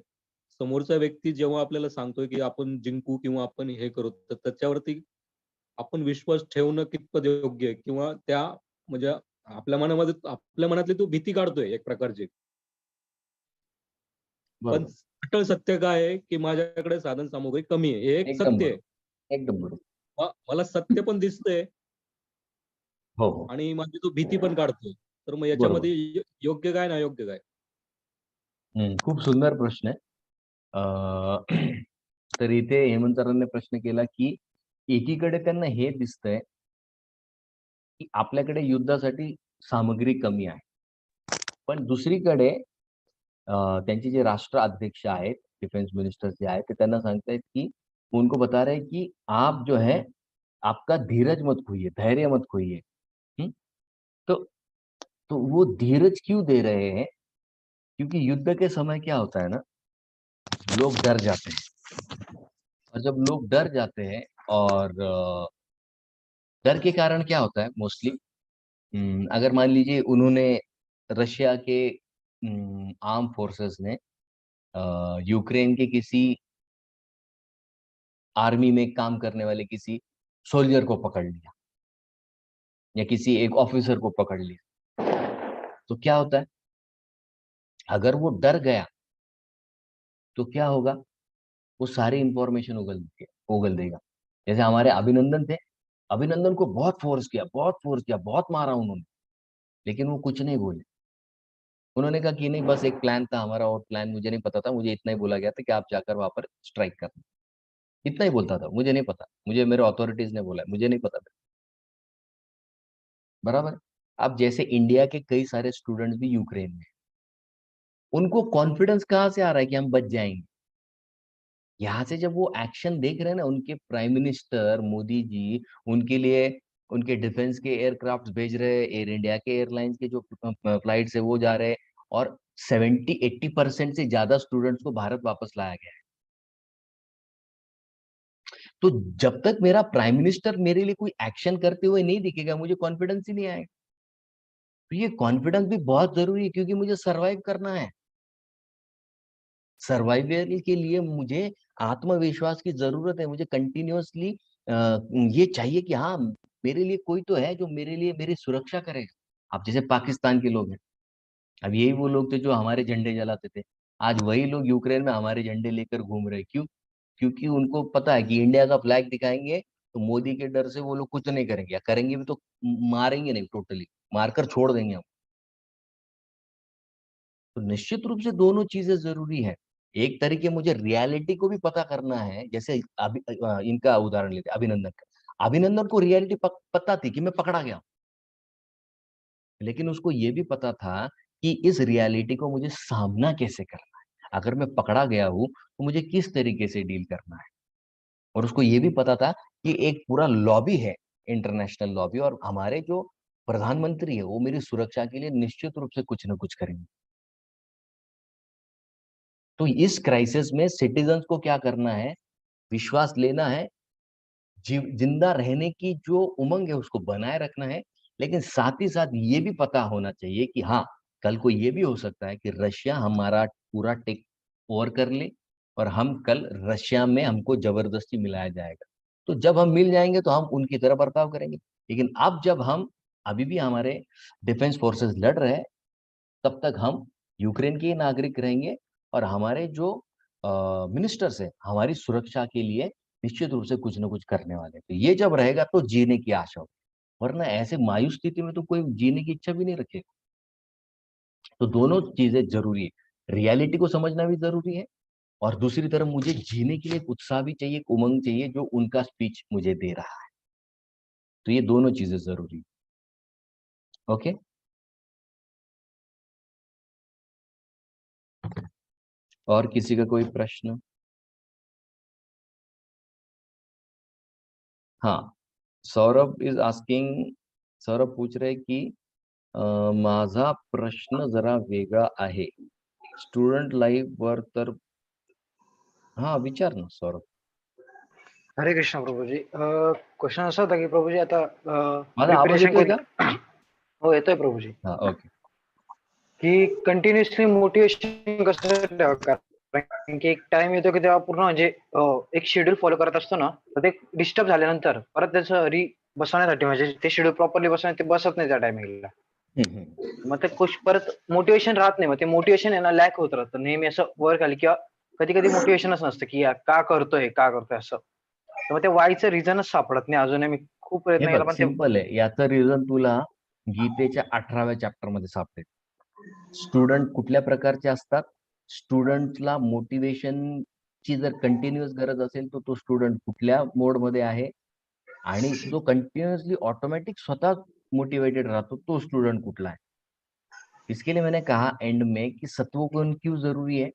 समोरचा व्यक्ती जेव्हा आपल्याला सांगतोय की आपण जिंकू किंवा आपण हे करू, तर त्याच्यावरती आपण विश्वास ठेवणं कितपत योग्य आहे? किंवा त्या म्हणजे आपल्या मनातली तो भीती काढतोय एक प्रकारची. पण बरोबर. कठोर सत्य काय आहे, की माझ्याकडे साधन सामुग्री कमी आहे. हे एक एकदम सत्य आहे. बरोबर. एकदम बरोबर. मला सत्य पण दिसतंय हो, हो. आणि माझी तो भीती पण काढतोय. तर मग बरोबर. याच्यामध्ये योग्य काय, ना योग्य काय? खूप सुंदर प्रश्न आहे. तर इथे हेमंत सरांनी प्रश्न केला की एकीकडे त्यांना हे दिसतंय की आपल्याकडे युद्धासाठी सामग्री कमी आहे. पण दुसरीकडे त्यांचे जे राष्ट्राध्यक्ष आहेत, डिफेन्स मिनिस्टर जे आहेत, ते त्यांना सांगतायत की उनको बता रहे हैं कि आप जो है, आपका धीरज मत खोइए, धैर्य मत खोइए। हुँ? तो तो वो धीरज क्यों दे रहे हैं? क्योंकि युद्ध के समय क्या होता है ना, लोग डर जाते हैं। और जब लोग डर जाते हैं और डर के कारण क्या होता है मोस्टली, अगर मान लीजिए उन्होंने रशिया के आर्म फोर्सेस ने यूक्रेन के किसी आर्मी में काम करने वाले किसी सोल्जर को पकड़ लिया, या किसी एक ऑफिसर को पकड़ लिया, तो क्या होता है, अगर वो डर गया तो क्या होगा, वो सारी इंफॉर्मेशन उगल देगा। जैसे हमारे अभिनंदन थे, अभिनंदन को बहुत फोर्स किया, बहुत मारा उन्होंने, लेकिन वो कुछ नहीं बोले। उन्होंने कहा कि नहीं, बस एक प्लान था हमारा, और प्लान मुझे नहीं पता था, मुझे इतना ही बोला गया था कि आप जाकर वहां पर स्ट्राइक करना। इतना ही बोलता था, मुझे नहीं पता, मुझे मेरे अथॉरिटीज ने बोला है, मुझे नहीं पता था। बराबर। अब जैसे इंडिया के कई सारे स्टूडेंट्स भी यूक्रेन में, उनको कॉन्फिडेंस कहाँ से आ रहा है कि हम बच जाएंगे? यहाँ से जब वो एक्शन देख रहे हैं ना, उनके प्राइम मिनिस्टर मोदी जी उनके लिए उनके डिफेंस के एयरक्राफ्ट भेज रहे हैं, एयर इंडिया के एयरलाइंस के जो फ्लाइट्स है वो जा रहे हैं, और 70-80% से ज्यादा स्टूडेंट्स को भारत वापस लाया गया है। तो जब तक मेरा प्राइम मिनिस्टर मेरे लिए कोई एक्शन करते हुए नहीं दिखेगा, मुझे कॉन्फिडेंस ही नहीं आएगा। तो ये कॉन्फिडेंस भी बहुत जरूरी है, क्योंकि मुझे सरवाइव करना है। सर्वाइवल के लिए मुझे आत्मविश्वास की जरूरत है, मुझे कंटिन्यूअसली ये चाहिए कि हाँ, मेरे लिए कोई तो है जो मेरे लिए मेरी सुरक्षा करेगा। अब जैसे पाकिस्तान के लोग हैं, अब यही वो लोग थे जो हमारे झंडे जलाते थे, आज वही लोग यूक्रेन में हमारे झंडे लेकर घूम रहे हैं। क्यों? क्योंकि उनको पता है कि इंडिया का फ्लैग दिखाएंगे तो मोदी के डर से वो लोग कुछ नहीं करेंगे, या करेंगे भी तो मारेंगे नहीं, टोटली मारकर छोड़ देंगे हम। तो निश्चित रूप से दोनों चीजें जरूरी है। एक तरीके मुझे रियलिटी को भी पता करना है, जैसे इनका उदाहरण लेते हैं, अभिनंदन का। अभिनंदन को रियलिटी पता थी कि मैं पकड़ा गया, लेकिन उसको ये भी पता था कि इस रियलिटी को मुझे सामना कैसे करना है, अगर मैं पकड़ा गया हूं तो मुझे किस तरीके से डील करना है। और उसको ये भी पता था कि एक पूरा लॉबी है, इंटरनेशनल लॉबी, और हमारे जो प्रधानमंत्री है वो मेरी सुरक्षा के लिए निश्चित रूप से कुछ ना कुछ करेंगे। तो इस क्राइसिस में सिटीजन्स को क्या करना है? विश्वास लेना है, जिंदा रहने की जो उमंग है उसको बनाए रखना है। लेकिन साथ ही साथ ये भी पता होना चाहिए कि हाँ, कल को ये भी हो सकता है कि रशिया हमारा पूरा टेक ओवर कर ले, और हम कल रशिया में हमको जबरदस्ती मिलाया जाएगा। तो जब हम मिल जाएंगे तो हम उनकी तरह बर्ताव करेंगे। लेकिन अब जब हम अभी भी हमारे डिफेंस फोर्सेस लड़ रहे हैं, तब तक हम यूक्रेन के ही नागरिक रहेंगे, और हमारे जो मिनिस्टर्स है हमारी सुरक्षा के लिए निश्चित रूप से कुछ ना कुछ करने वाले हैं। तो ये जब रहेगा तो जीने की आशा होगी, वरना ऐसे मायूस स्थिति में तो कोई जीने की इच्छा भी नहीं रखेगा। तो दोनों चीजें जरूरी है, रियलिटी को समझना भी जरूरी है, और दूसरी तरफ मुझे जीने के लिए एक उत्साह भी चाहिए, एक उमंग चाहिए जो उनका स्पीच मुझे दे रहा है। तो ये दोनों चीजें जरूरी है। ओके। और किसी का कोई प्रश्न? हाँ, सौरभ इज आस्किंग, सौरभ पूछ रहे कि माझा प्रश्न जरा वेगळा आहे, स्टुडंट लाईफ वर तर. हा, विचार ना सौरभ. हरे कृष्ण प्रभूजी. क्वेश्चन असा होता की प्रभूजी आता माझा आवाज प्रिपरेशन येतोय का? हो येतोय प्रभूजी. हा, ओके. की कंटिन्युअसली मोटिवेशन कसं ठेवावं, कारण की एक टाइम येतो की तेव्हा पूर्ण म्हणजे एक शेड्यूल फॉलो करत असतो ना, तर ते डिस्टर्ब झाल्यानंतर परत त्याचं बसवण्यासाठी म्हणजे ते शेड्यूल प्रॉपरली बसवण्यात ते बसत नाही त्या टायमिंगला. मग ते परत मोटिवेशन राहत नाही, मग ते मोटिवेशन आहे ना लॅक होत राहतं नेहमी, असं वर खाली, किंवा कधी कधी मोटिवेशनच नसतं की का करतोय असं. तर मग ते व्हायचं रिझनच सापडत नाही अजूनही. मी खूप हे प्रयत्न केला बघ, पण ते सिंपल आहे. याचं रिझन तुला गीतेच्या 18व्या चॅप्टर मध्ये सापडेल. स्टुडंट कुठल्या प्रकारचे असतात? स्टुडंटला मोटिवेशनची जर कंटिन्युअस गरज असेल तो तो स्टुडंट कुठल्या मोड मध्ये आहे, आणि जो कंटिन्युअसली ऑटोमेटिक स्वतः मोटिवेटेड रहता तो स्टूडेंट कुठला है? इसके लिए मैंने कहा एंड में कि सत्वगुण क्यों जरूरी है,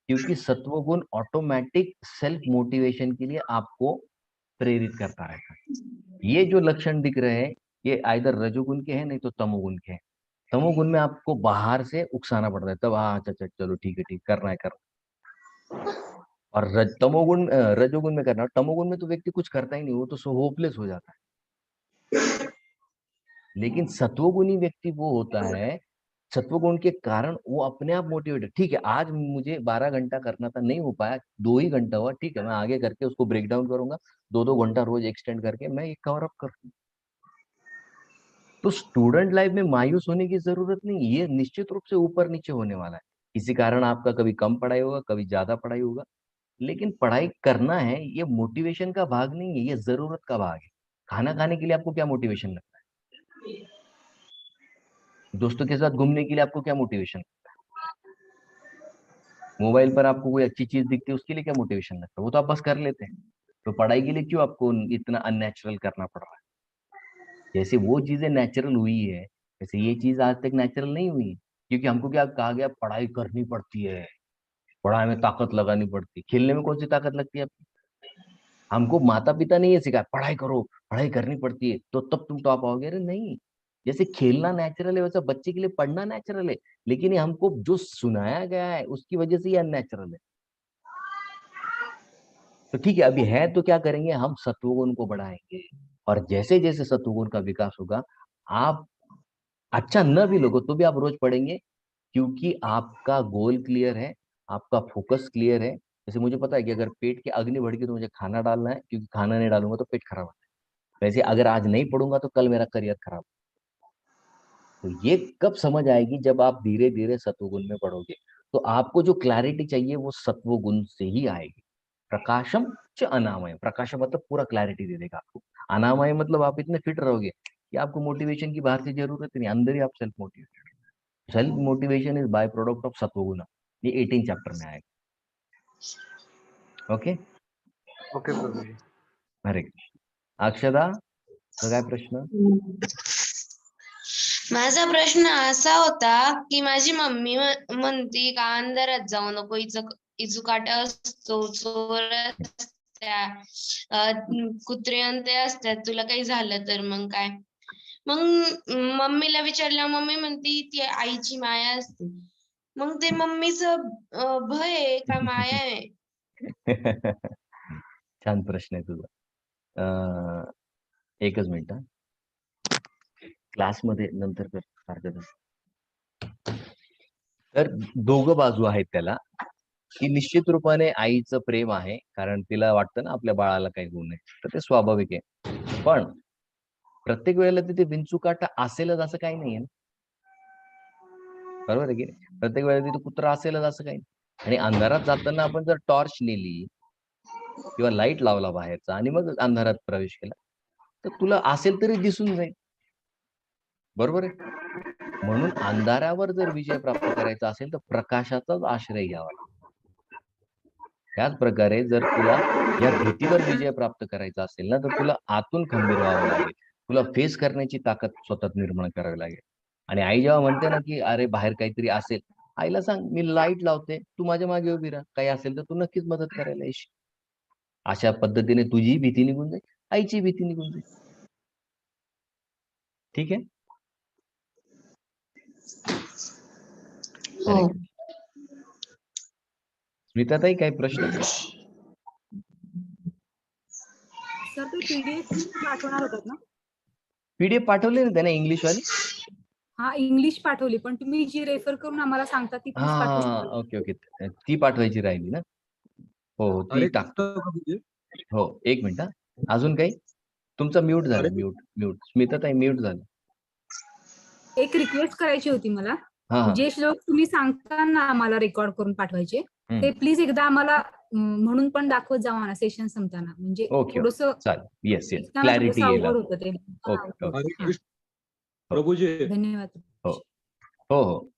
क्योंकि सत्वगुण ऑटोमेटिक सेल्फ मोटिवेशन के लिए आपको प्रेरित करता रहता है। ये जो लक्षण दिख रहे हैं ये आइदर रजोगुण के हैं, नहीं तो तमोगुण के हैं। तमोगुण में आपको बाहर से उकसाना पड़ता है, तब हाँ, अच्छा चलो ठीक है, ठीक करना है, करना है। और रजोगुण में करना है। तमोगुण में तो व्यक्ति कुछ करता ही नहीं, वो तो होपलेस हो जाता है। लेकिन सत्वगुणी व्यक्ति वो होता है, सत्वगुण के कारण वो अपने आप मोटिवेटेड, ठीक है आज मुझे 12 घंटा करना था, नहीं हो पाया, 2 ही घंटा हुआ, ठीक है मैं आगे करके उसको ब्रेक डाउन करूंगा, 2-2 घंटा रोज एक्सटेंड करके मैं ये कवर अप करूंगा। तो स्टूडेंट लाइफ में मायूस होने की जरूरत नहीं, ये निश्चित रूप से ऊपर नीचे होने वाला है। इसी कारण आपका कभी कम पढ़ाई होगा, कभी ज्यादा पढ़ाई होगा, लेकिन पढ़ाई करना है, ये मोटिवेशन का भाग नहीं है, ये जरूरत का भाग है। खाना खाने के लिए आपको क्या मोटिवेशन लगता है? दोस्तों के साथ घूमने के लिए आपको क्या मोटिवेशन? मोबाइल पर आपको कोई अच्छी चीज दिखती है उसके लिए क्या मोटिवेशन लगता है? वो तो आप बस कर लेते हैं। तो पढ़ाई के लिए क्यों आपको इतना अननेचुरल करना पड़ रहा है? जैसे वो चीजें नेचुरल हुई है, वैसे ये चीज आज तक नेचुरल नहीं हुई है। क्योंकि हमको क्या कहा गया, पढ़ाई करनी पड़ती है, पढ़ाई में ताकत लगानी पड़ती है। खेलने में कौन सी ताकत लगती है? हमको माता पिता ने ये सिखाया पढ़ाई करो, पढ़ाई करनी पड़ती है तो तब तुम टॉप आओगे। अरे नहीं, जैसे खेलना नेचुरल है वैसा बच्चे के लिए पढ़ना नेचुरल है। लेकिन ये हमको जो सुनाया गया है उसकी वजह से ये अननेचुरल है। तो ठीक है, अभी है तो क्या करेंगे, हम सत्वगुण को बढ़ाएंगे। और जैसे जैसे सत्वगुण का विकास होगा, आप अच्छा न भी लोगो तो भी आप रोज पढ़ेंगे, क्योंकि आपका गोल क्लियर है, आपका फोकस क्लियर है। जैसे मुझे पता है कि अगर पेट की अग्नि बढ़ गई तो मुझे खाना डालना है, क्योंकि खाना नहीं डालूंगा तो पेट खराब होता है। वैसे अगर आज नहीं पढ़ूंगा तो कल मेरा करियर खराब। तो ये कब समझ आएगी, जब आप धीरे धीरे सत्वगुण में बढ़ोगे। तो आपको जो क्लैरिटी चाहिए वो सत्वगुण से ही आएगी। प्रकाशम च अनामय, प्रकाशम मतलब पूरा क्लैरिटी दे देगा आपको। अनामय मतलब आप इतने फिट रहोगे कि आपको मोटिवेशन की बाहर से जरूरत नहीं, अंदर ही आप self motivated. Self motivation is by product of सत्वगुण। ये 18 चैप्टर में आएगा। ओके, ओके प्रभूजी. हरे कृष्ण. अक्षदा, तुझा काय प्रश्न? माझा प्रश्न असा होता की माझी मम्मी म्हणती का अंधारात जाऊ नको, इचुकाट असतो, चोर असत्या, कुत्रे अंते असतात, तुला काही झालं तर मग काय. मग मम्मीला विचारल्या मम्मी म्हणती ती आईची माया असते. मग ते मम्मीचं भय आहे का माया आहे? छान प्रश्न आहे तुझा. एकच मिनिट. क्लासमध्ये नंतर कर सारखं. तर दोघं बाजू आहेत त्याला, की निश्चित रूपाने आईचं प्रेम आहे, कारण तिला वाटतं ना आपल्या बाळाला काही होऊ नये, तर ते स्वाभाविक आहे. पण प्रत्येक वेळेला तिथे विंचूकाटा असेलच असं काही नाहीये ना, बरोबर आहे की नाही? प्रत्येक वेळेला तिथे कुत्रा असेलच असं काही नाही. आणि अंधारात जाताना आपण जर टॉर्च नेली किंवा लाईट लावला बाहेरचा आणि मग अंधारात प्रवेश केला, तर तुला असेल तरी दिसून जाईल, बरोबर आहे. म्हणून अंधारावर जर विजय प्राप्त करायचा असेल तर प्रकाशाचाच आश्रय घ्यावा लागतो. त्याच प्रकारे जर तुला या भीतीवर विजय प्राप्त करायचा असेल ना, तर तुला आतून खंबीर व्हावं लागेल. तुला फेस करण्याची ताकद स्वतःत निर्माण करावी लागेल. आणि आई जेव्हा म्हणते ना, की अरे बाहेर काहीतरी असेल, आईला सांग मी लाईट लावते, तू माझ्या मागे उभी राहा. काही असेल तर तू नक्कीच मदत करायला येशील. अशा पद्धतीने तुझी भीती निघून जाईल, आईची भीती निघून जाईल. ठीक आहे. हो. स्मिताताई, काही प्रश्न? सर ते पीडीएफ पाठवणार होतात ना? पीडीएफ पाठवले ना त्याने इंग्लिश वाली? हा, इंग्लिश पाठवली, पण तुम्ही जी रेफर करून आम्हाला सांगता ती प्लीज पाठवू हा, शकाल? ओके ओके, ती पाठवायची राहिली ना. हो, ती हरे टाकतो. कृष्ण प्रभूजी. हो, एक मिनिट. अजून काही? तुमचा म्यूट झाला, अरे म्यूट म्यूट स्मिताताई म्यूट झालं. एक रिक्वेस्ट करायची होती मला. हा हा. जे श्लोक तुम्ही सांगता ना आम्हाला रेकॉर्ड करून पाठवायचे, ते प्लीज एकदा आम्हाला म्हणून पण दाखवत जावा ना सेशन संपताना. म्हणजे ओके थोडस चालेल. येस येस, थोडंसं क्लॅरिटी येईल. अवघड होतं ते. Okay okay. हरे कृष्ण प्रभूजी. धन्यवाद. हो हो हो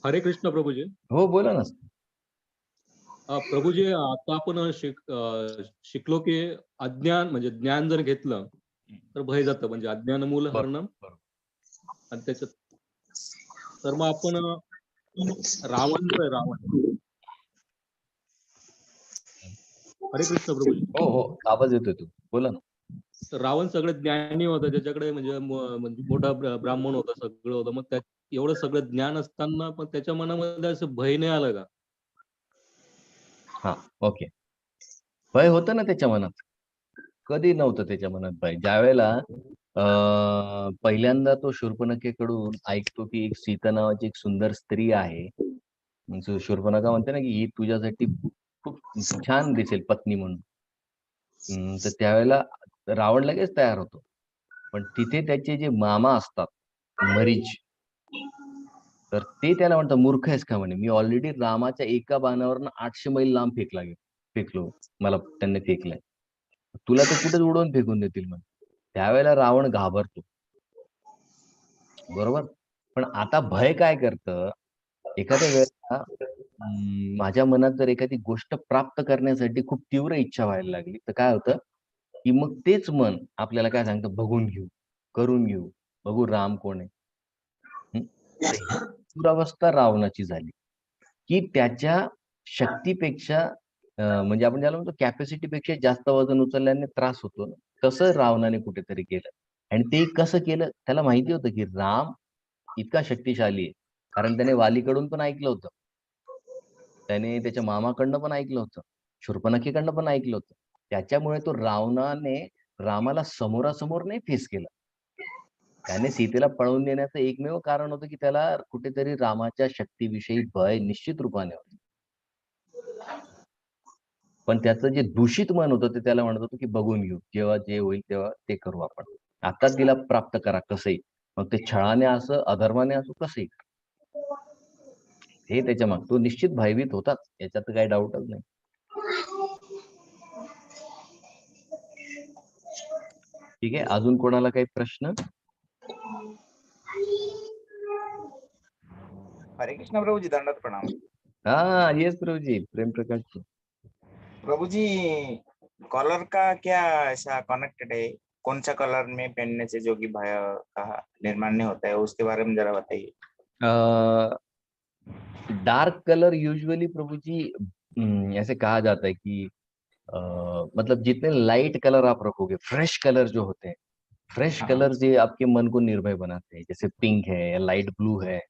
हरे कृष्ण प्रभूजी. हो, बोला ना. प्रभूजी, आता आपण शिकलो की अज्ञान म्हणजे ज्ञान जर घेतलं तर भय जातं, म्हणजे अज्ञान मूल हरणम. आणि त्याच्यात तर मग आपण रावण जो आहे, रावण. हरे कृष्ण प्रभूजी. हो हो, आवाज येतोय, तू बोला ना. रावण सगळं ज्ञानी होतं, त्याच्याकडे म्हणजे मोठा ब्राह्मण होता, सगळं होतं. मग त्या एवढं सगळं ज्ञान असताना पण त्याच्या मनामध्ये असं भय नाही आलं का? हा, ओके. भय होतं ना त्याच्या मनात. कधी नव्हतं त्याच्या मनात भय. ज्यावेळेला पहिल्यांदा तो शूर्पणखेकडून ऐकतो की एक सीता नावाची एक सुंदर स्त्री आहे. शूर्पणखा म्हणते ना की ही तुझ्यासाठी खूप छान दिसेल पत्नी म्हणून. तर त्यावेळेला रावण लगेच तयार होतो. पण तिथे त्याचे जे मामा असतात, मरीच, तर ते त्याला म्हणतात मूर्ख आहेस का म्हणे, मी ऑलरेडी रामाच्या एका बाणावरनं 800 मैल लांब फेकलो, मला त्यांनी फेकलंय, तुला ते कुठेच उडवून फेकून देतील म्हणे. त्यावेळेला रावण घाबरतो, बरोबर. पण आता भय काय करतं, एखाद्या वेळेला माझ्या मनात जर एखादी गोष्ट प्राप्त करण्यासाठी खूप तीव्र इच्छा व्हायला लागली, तर काय होतं, की मग तेच मन आपल्याला काय सांगतं, बघून घेऊ, करून घेऊ, बघू राम कोण आहे. हं? तर ही दुरावस्था रावणाची झाली, की त्याच्या शक्तीपेक्षा म्हणजे आपण ज्याला म्हणतो कॅपॅसिटीपेक्षा जास्त वजन उचलल्याने त्रास होतो ना, तसं रावणाने कुठेतरी केलं. आणि ते कसं केलं? त्याला माहिती होतं, की राम इतका शक्तिशाली आहे. कारण त्याने वालीकडून पण ऐकलं होतं. त्याने त्याच्या मामाकडनं पण ऐकलं होतं. शूर्पणखीकडनं पण ऐकलं होतं. त्याच्यामुळे तो रावणाने रामाला समोरासमोर नाही फेस केलं. त्याने सीतेला पळवून नेण्याचं एकमेव कारण होतं, की त्याला कुठेतरी रामाच्या शक्तीविषयी भय निश्चित रूपाने होतं. पण त्याचं जे दूषित मन होतं, ते त्याला म्हणत होतं, की बघून घेऊ. जेव्हा जे होईल तेव्हा ते करू आपण. आता तिला प्राप्त करा कसंही. मग ते छळाने असो, अधर्माने असो, कसंही. हे त्याच्या मागे तो निश्चित भयभीत होताच. याच्यात काही डाऊटच नाही. ठीक आहे. अजून कोणाला काही प्रश्न? हरे कृष्ण प्रभु जी, दंडवत प्रणाम। हाँ येस प्रभु जी, प्रेम प्रकाश जी। प्रभु जी, कॉलर का क्या ऐसा कनेक्टेड है? कौन सा कलर में पहनने से जोगी भय का निर्माण नहीं होता है, उसके बारे में जरा बताइए। डार्क कलर यूजुअली प्रभु जी ऐसे कहा जाता है कि मतलब जितने लाइट कलर आप रखोगे, फ्रेश कलर जो होते हैं, फ्रेश हाँ। कलर जो आपके मन को निर्भय बनाते हैं, जैसे पिंक है या लाइट ब्लू है।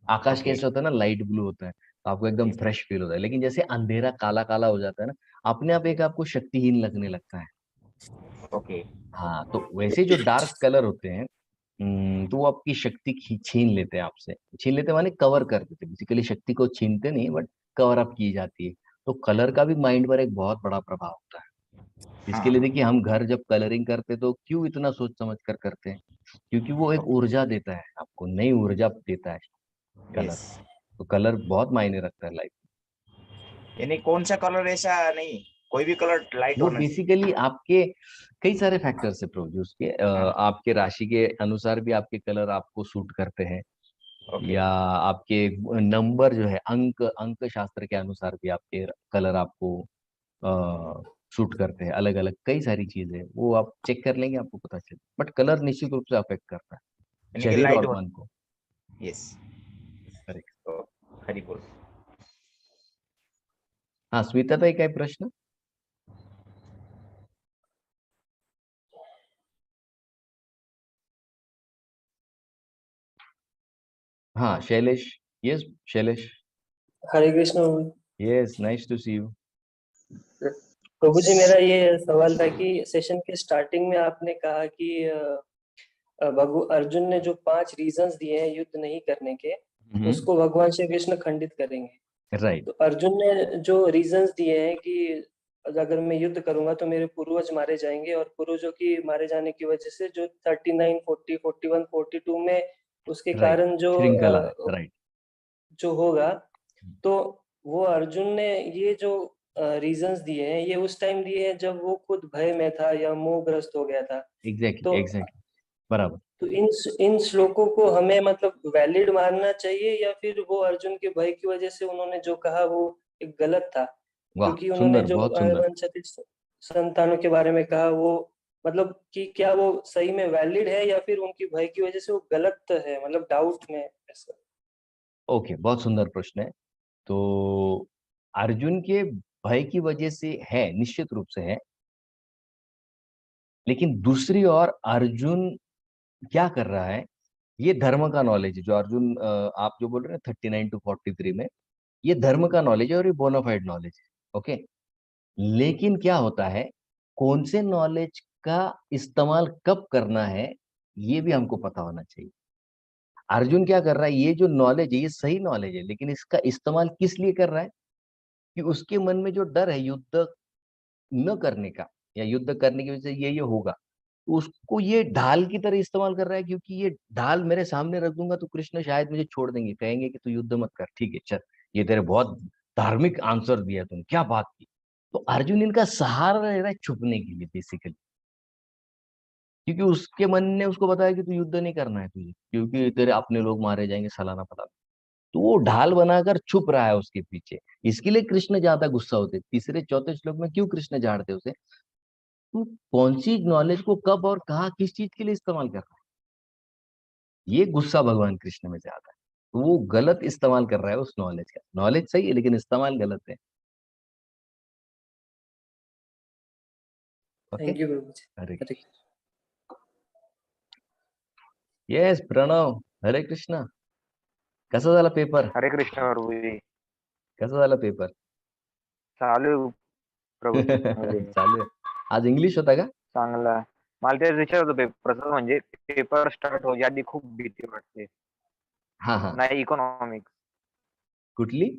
आकाश ओके। कैसा होता है ना, लाइट ब्लू होता है, तो आपको एकदम Yes. फ्रेश फील होता है। लेकिन जैसे अंधेरा काला काला हो जाता है ना, अपने आप एक आपको शक्तिहीन लगने लगता है। ओके। हाँ, तो वैसे जो डार्क कलर होते हैं, तो वो आपकी शक्ति छीन लेते हैं आपसे। छीन लेते माने कवर कर देते, बेसिकली शक्ति को छीनते नहीं, बट कवर अप की जाती है। तो कलर का भी माइंड पर एक बहुत बड़ा प्रभाव होता है। इसके लिए हाँ। देखिए, हम घर जब कलरिंग करते हैं तो क्यों इतना सोच समझ कर करते हैं? क्योंकि वो एक ऊर्जा देता है, आपको नई ऊर्जा देता है कलर। यस। तो कलर बहुत मायने रखता है लाइफ। यानी कौन सा कलर ऐसा नहीं, कोई भी कलर लाइट वो होना चाहिए। बेसिकली आपके कई सारे फैक्टर्स है प्रोड्यूस के, हाँ। आपके राशि के अनुसार भी आपके कलर आपको सूट करते हैं, ओके। या आपके नंबर जो है, अंक शास्त्र के अनुसार भी आपके कलर आपको सूट करते हैं। अलग अलग कई सारी चीजें वो आप चेक कर लेंगे, आपको पता चले। बट कलर निश्चित रूप से अफेक्ट करता है यानी कि शरीर लाइट और होना। मन को। यस। करेक्ट। तो हरी बोल। हाँ स्मिता ताई, काय प्रश्न? हाँ Shailesh, yes Shailesh, Hare Krishna. Yes nice to see you. प्रभु जी, मेरा ये सवाल था कि सेशन के स्टार्टिंग में आपने कहा कि भगु अर्जुन ने जो 5 रीजंस दिए हैं युद्ध नहीं करने के, उसको भगवान श्री कृष्ण खंडित करेंगे। राइट। तो अर्जुन ने जो रीजंस दिए हैं कि अगर मैं युद्ध करूंगा तो मेरे पूर्वज मारे जाएंगे, और पूर्वजों की मारे जाने की वजह से जो 39, 40, 41, 42 में उसके राइट, कारण श्रृंखला है, राइट। जो होगा, तो वो अर्जुन ने ये जो रीजंस दिए हैं, ये उस टाइम दिए हैं जब वो खुद भय में था या मोहग्रस्त हो गया था। एग्जैक्टली तो एग्जैक्टली, बराबर। तो इन श्लोकों को हमें मतलब वैलिड मानना चाहिए, या फिर वो अर्जुन के भय की वजह से उन्होंने जो कहा वो एक गलत था? वाह, क्योंकि उन्होंने सुंदर, जो बहुत सुंदर। वंचित संतानों के बारे में कहा, वो मतलब कि क्या वो सही में वैलिड है, या फिर उनकी भय की वजह से वो गलत है, मतलब डाउट में ऐसा। ओके, बहुत सुंदर प्रश्न है। तो अर्जुन के भय की वजह से है, निश्चित रूप से है। लेकिन दूसरी ओर अर्जुन क्या कर रहा है, ये धर्म का नॉलेज है जो अर्जुन आप जो बोल रहे हैं 39 टू 43 में, ये धर्म का नॉलेज है और ये बोनाफाइड नॉलेज है। ओके। लेकिन क्या होता है, कौन से नॉलेज का इस्तेमाल कब करना है, ये भी हमको पता होना चाहिए। अर्जुन क्या कर रहा है, ये जो नॉलेज है ये सही नॉलेज है, लेकिन इसका इस्तेमाल किस लिए कर रहा है? कि उसके मन में जो डर है युद्ध न करने का, या युद्ध करने की वजह से ये होगा, तो उसको ये ढाल की तरह इस्तेमाल कर रहा है, क्योंकि ये ढाल मेरे सामने रख दूंगा तो कृष्ण शायद मुझे छोड़ देंगे, कहेंगे कि तू युद्ध मत कर, ठीक है चल, ये तेरे बहुत धार्मिक आंसर दिया तुमने, क्या बात की। तो अर्जुन इनका सहारा रह रहा है छुपने के लिए बेसिकली, क्योंकि उसके मन ने उसको बताया कि तू युद्ध नहीं करना है तुझे, क्योंकि तेरे अपने लोग मारे जाएंगे, फलाना फलाना। तो वो ढाल बनाकर छुप रहा है उसके पीछे। इसके लिए कृष्ण ज्यादा गुस्सा होते। तीसरे चौथे श्लोक में क्यों कृष्ण झाड़ते उसे? तू कौन सी नॉलेज को कब और कहा किस चीज के लिए इस्तेमाल कर रहा है, ये गुस्सा भगवान कृष्ण में ज्यादा है। तो वो गलत इस्तेमाल कर रहा है उस नॉलेज का। नॉलेज सही है लेकिन इस्तेमाल गलत है। ओके, थैंक यू प्रभु जी। हरे हरे येस प्रणव, हरे कृष्ण. कसा झाला पेपर? हरे कृष्ण प्रभूजी. कसा झाला पेपर? चालू आहे प्रभूजी. चांगले चालू आहे. आज इंग्लिश होता का? चांगला आहे. मला तेच विचार होतं पेपरचं, म्हणजे पेपर स्टार्ट होण्याच्या आधी खूप भीती वाटते. हा हा, नाही इकॉनॉमिक्स. कुठली?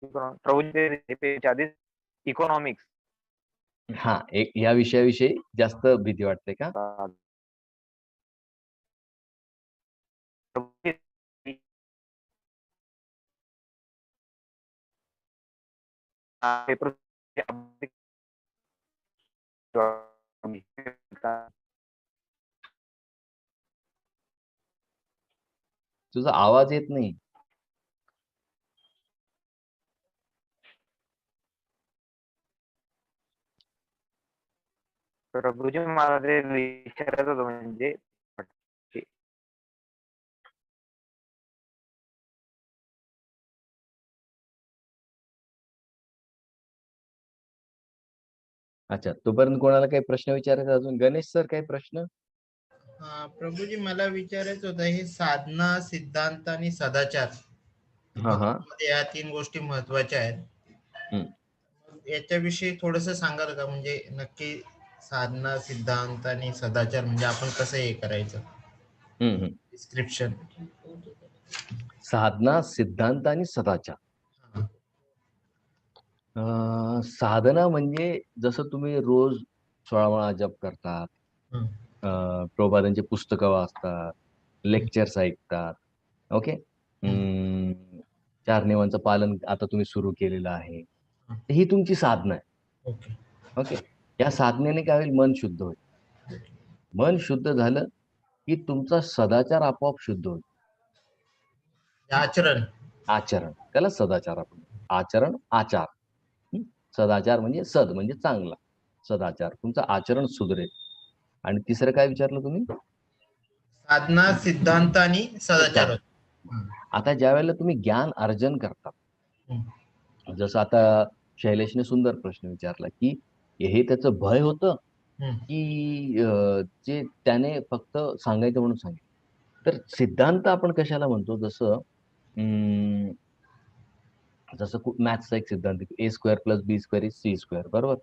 प्रभूजी ते पेजच्या आधीच इकॉनॉमिक्स. हा, एक या विषयाविषयी जास्त भीती वाटते का? पेपर तुझा आवाज येत नाही. प्रभूजी मला ते विचारायचं होतं, म्हणजे अच्छा, तोपर्यंत कोणाला काही प्रश्न विचारायचा अजून? गणेश सर, काही प्रश्न? प्रभूजी मला विचारायचं होतं, हे साधना, सिद्धांत आणि सदाचार हा हा, भक्तीमध्ये या 3 गोष्टी महत्वाच्या आहेत. हम्म. याच्याविषयी थोडस सांगाल का? म्हणजे नक्की साधना, सिद्धांत आणि सदाचार म्हणजे आपण कसं हे करायचं, डिस्क्रिप्शन. साधना, सिद्धांत आणि सदाचार. साधना म्हणजे जसं तुम्ही रोज 16 वेळा जप करतात, प्रभुपादांची पुस्तकं वाचतात, लेक्चर्स ऐकतात, ओके, 4 नियमांचं पालन आता तुम्ही सुरू केलेलं आहे, ही तुमची साधना आहे. ओके, या साधनेने काय होईल? मन शुद्ध होईल. मन शुद्ध झालं की तुमचा सदाचार आपोआप शुद्ध होईल. आचरण, आचरण, त्याला सदाचार आपण. आचरण, आचार. सदाचार म्हणजे सद म्हणजे चांगला, सदाचार, तुमचं आचरण सुधरेल. आणि तिसरं काय विचारलं तुम्ही? साधना, सिद्धांत आणि सदाचार. आता ज्या वेळेला तुम्ही ज्ञान अर्जन करता, जसं आता शैलेशने सुंदर प्रश्न विचारला की हे त्याचं भय होतं की जे त्याने फक्त सांगायचं म्हणून सांगितलं. तर सिद्धांत आपण कशाला म्हणतो? जसं मॅथ्सचा एक सिद्धांत, A square plus B square is C square, बरोबर?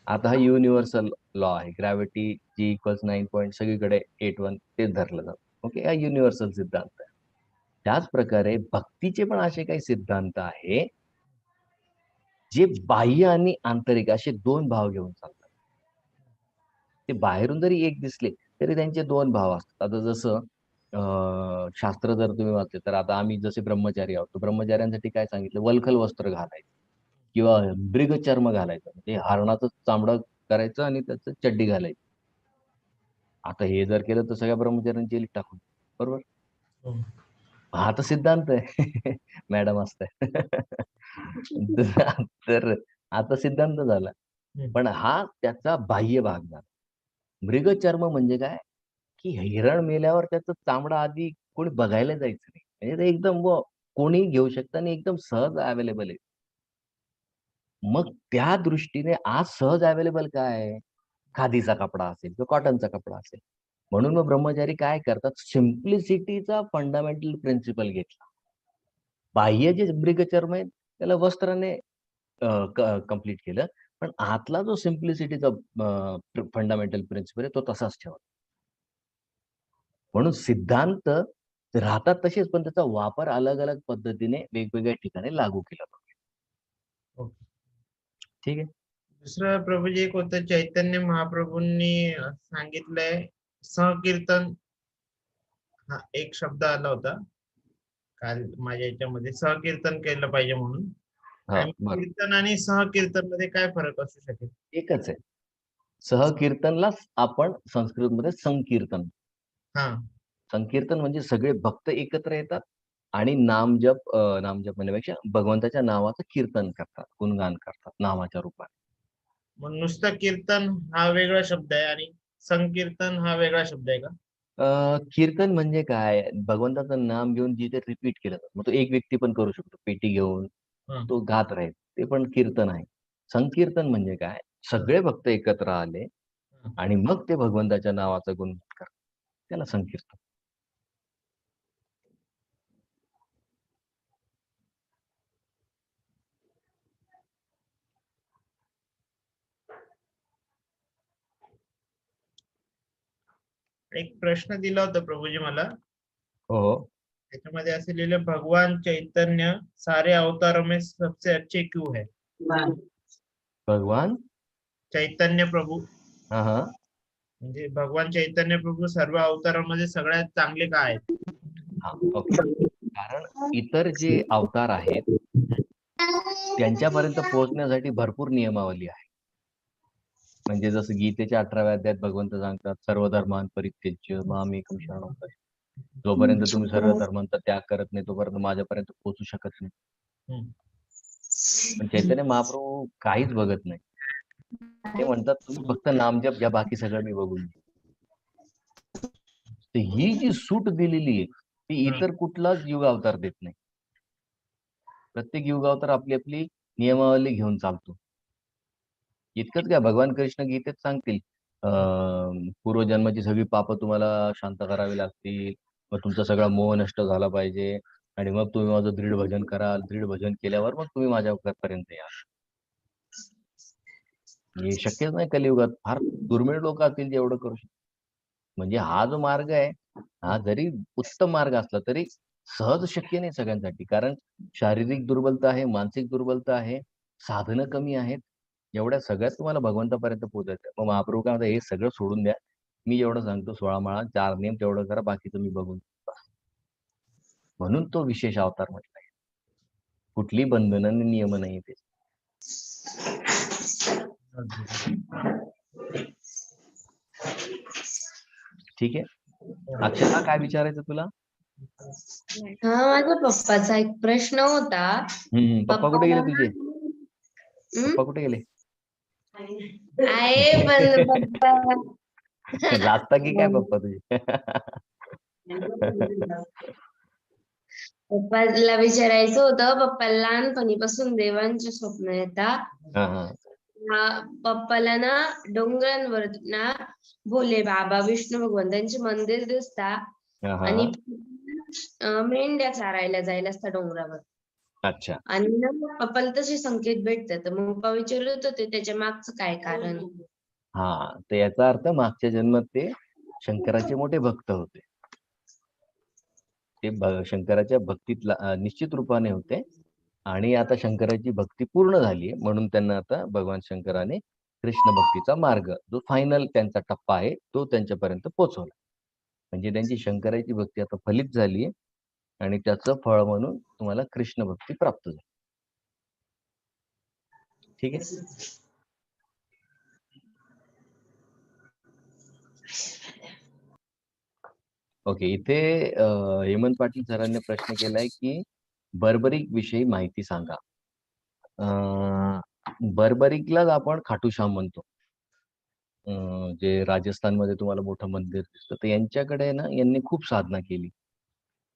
आता हा युनिव्हर्सल लॉ आहे, ग्रॅव्हिटी जी इक्वल्स 9 पॉईंट, सगळीकडे 8 तेच धरलं जातं. ओके, हा युनिव्हर्सल सिद्धांत आहे. त्याच प्रकारे भक्तीचे पण असे काही सिद्धांत आहे जे बाह्य आणि आंतरिक असे 2 भाव घेऊन चालतात. ते बाहेरून जरी एक दिसले तरी त्यांचे 2 भाव असतात. आता जसं शास्त्र जर तुम्ही वाचले तर आता आम्ही जसे ब्रह्मचारी आहोत, तर ब्रह्मचाऱ्यांसाठी काय सांगितलं? वल्खल वस्त्र घालायचं किंवा मृगचर्म घालायचं, म्हणजे हरणाचं चामडं करायचं आणि त्याचं चड्डी घालायची. आता हे जर केलं तर सगळ्या ब्रह्मचाऱ्यांची जेलीत टाकून, बरोबर? हा तर सिद्धांत आहे. मॅडम असताय. तर आता सिद्धांत झाला, पण हा त्याचा बाह्य भाग झाला. मृगचर्म म्हणजे काय की हिरण मेल्यावर त्याचं चामडं आधी कोणी बघायला जायचं नाही, म्हणजे ते एकदम कोणी घेऊ शकतं आणि एकदम सहज अवेलेबल आहे. मग त्या दृष्टीने आज सहज अवेलेबल काय आहे? खादीचा कपडा असेल किंवा कॉटनचा कपडा असेल. म्हणून मग ब्रह्मचारी काय करतात? सिम्प्लिसिटीचा फंडामेंटल प्रिन्सिपल घेतला. बाह्य जे मृगचर्म आहे त्याला वस्त्राने कंप्लीट केलं, पण आतला जो सिम्प्लिसिटीचा फंडामेंटल प्रिन्सिपल आहे तो तसाच ठेवला. म्हणून सिद्धांत राहतात तसेच, पण त्याचा वापर अलग अलग पद्धतीने वेगवेगळ्या ठिकाणी लागू केला जातो. ठीक आहे. दुसरं प्रभूजी एक होतं, चैतन्य महाप्रभूंनी सांगितलंय सहकीर्तन, हा एक शब्द आला होता काल माझ्या याच्यामध्ये, सहकीर्तन केलं पाहिजे म्हणून. कीर्तन आणि सहकीर्तन मध्ये काय फरक असू शकेल? एकच आहे. सहकीर्तनलाच आपण संस्कृतमध्ये संकीर्तन. हा संकीर्तन म्हणजे सगळे भक्त एकत्र येतात आणि नामजप म्हणण्यापेक्षा भगवंताच्या नावाचं कीर्तन करतात, गुणगान करतात नामाच्या रूपात. मग नुसतं कीर्तन हा वेगळा शब्द आहे आणि संकीर्तन हा वेगळा शब्द आहे का? कीर्तन म्हणजे काय, भगवंताचं नाम घेऊन जिथे रिपीट केलं जातं. मग तो एक व्यक्ती पण करू शकतो, पेटी घेऊन हा. तो गात राहील, ते पण कीर्तन आहे. संकीर्तन म्हणजे काय, सगळे भक्त एकत्र आले आणि मग ते भगवंताच्या नावाचं गुणगान करतात, त्याला संकीर्तन. एक प्रश्न दिला होता प्रभूजी मला, हो हो. त्याच्यामध्ये असं लिहिलं, भगवान चैतन्य सारे अवतारों में सबसे अच्छे क्यों है? भगवान चैतन्य प्रभू हा हा म्हणजे भगवान चैतन्य प्रभू सर्व अवतारांमध्ये सगळ्यात चांगले का आहेत? हा ओके. कारण इतर जे अवतार आहेत त्यांच्यापर्यंत पोहोचण्यासाठी भरपूर नियमावली आहे. म्हणजे जसं गीतेच्या 18व्या अध्यायात भगवंत सांगतात, सर्व धर्मान् परित्यज्य मामेकं शरणं व्रज. जोपर्यंत तुम्ही सर्व धर्मांचा त्याग करत नाही तोपर्यंत माझ्यापर्यंत पोहोचू शकत नाही. हम्म. पण चैतन्य महाप्रभू काहीच बघत नाही. ते म्हणतात तुम्ही फक्त नामजप घ्या, बाकी सगळं मी बघून घेईन. तर ही जी सूट दिलेली आहे ती इतर कुठलाच युग अवतार देत नाही. प्रत्येक युग अवतार आपली आपली नियमावली घेऊन चालतो. इतकंच काय, भगवान कृष्ण गीतेत सांगतील पूर्वजन्माची सगळी पापं तुम्हाला शांत करावी लागतील, मग तुमचा सगळा मोह नष्ट झाला पाहिजे आणि मग तुम्ही माझं दृढ भजन कराल. दृढ भजन केल्यावर मग तुम्ही माझ्यापर्यंत याल. हे शक्यच नाही कलियुगात. फार दुर्मिळ लोक असतील जे एवढं करू शकतात. म्हणजे हा जो मार्ग आहे हा जरी उत्तम मार्ग असला तरी सहज शक्य नाही सगळ्यांसाठी. कारण शारीरिक दुर्बलता आहे, मानसिक दुर्बलता आहे, साधनं कमी आहेत. एवढ्या सगळ्यात तुम्हाला भगवंतापर्यंत पोहोचायचं. मग महाप्रभू काय म्हणतात, हे सगळं सोडून द्या. मी एवढं सांगतो 16 माळा 4 नियम तेवढं करा, बाकीचं मी बघून घेईन. म्हणून तो विशेष अवतार म्हटलाय. कुठली बंधनं आणि नियम नाही ते. ठीक आहे. अक्षता, काय विचारायचं तुला? हा, माझ्या पप्पाचा एक प्रश्न होता. पप्पा कुठे गेले तुझे? हम्म? पप्पा कुठे गेले? आहे पण पप्पा लाजता की काय पप्पा तुझे? पप्पाला विचारायचं होतं, पप्पाला लहानपणीपासून देवांचे स्वप्न येतात. हा हा पप्पाला ना डोंगरांवर ना भोले बाबा विष्णू भगवंतांचे मंदिर दिसतात हा आणि मेंढ्या चारायला जायला असतात डोंगरावर. अच्छा. आणि ना पप्पाला तसे संकेत भेटतात. तर मग पप्पा विचारत होते त्याच्या मागचं काय कारण. हा, तर याचा अर्थ मागच्या जन्मात ते शंकराचे मोठे भक्त होते. ते शंकराच्या भक्तीत निश्चित रूपाने होते आणि आता शंकराची भक्ती पूर्ण झाली आहे म्हणून त्यांना आता भगवान शंकराने कृष्ण भक्तीचा मार्ग, जो फायनल त्यांचा टप्पा आहे, तो त्यांच्यापर्यंत पोहोचवला. म्हणजे त्यांची शंकराची भक्ती आता फलित झाली आहे आणि त्याचं फळ म्हणून तुम्हाला कृष्ण भक्ती प्राप्त झाली. ठीक आहे. ओके. इथे हेमंत पाटील सरांनी प्रश्न केलाय की बर्बरिक विषयी माहिती सांगा. बर्बरिकलाच आपण खाटू श्याम म्हणतो. जे राजस्थानमध्ये तुम्हाला मोठं मंदिर दिसतं, तर यांच्याकडे ना यांनी खूप साधना केली.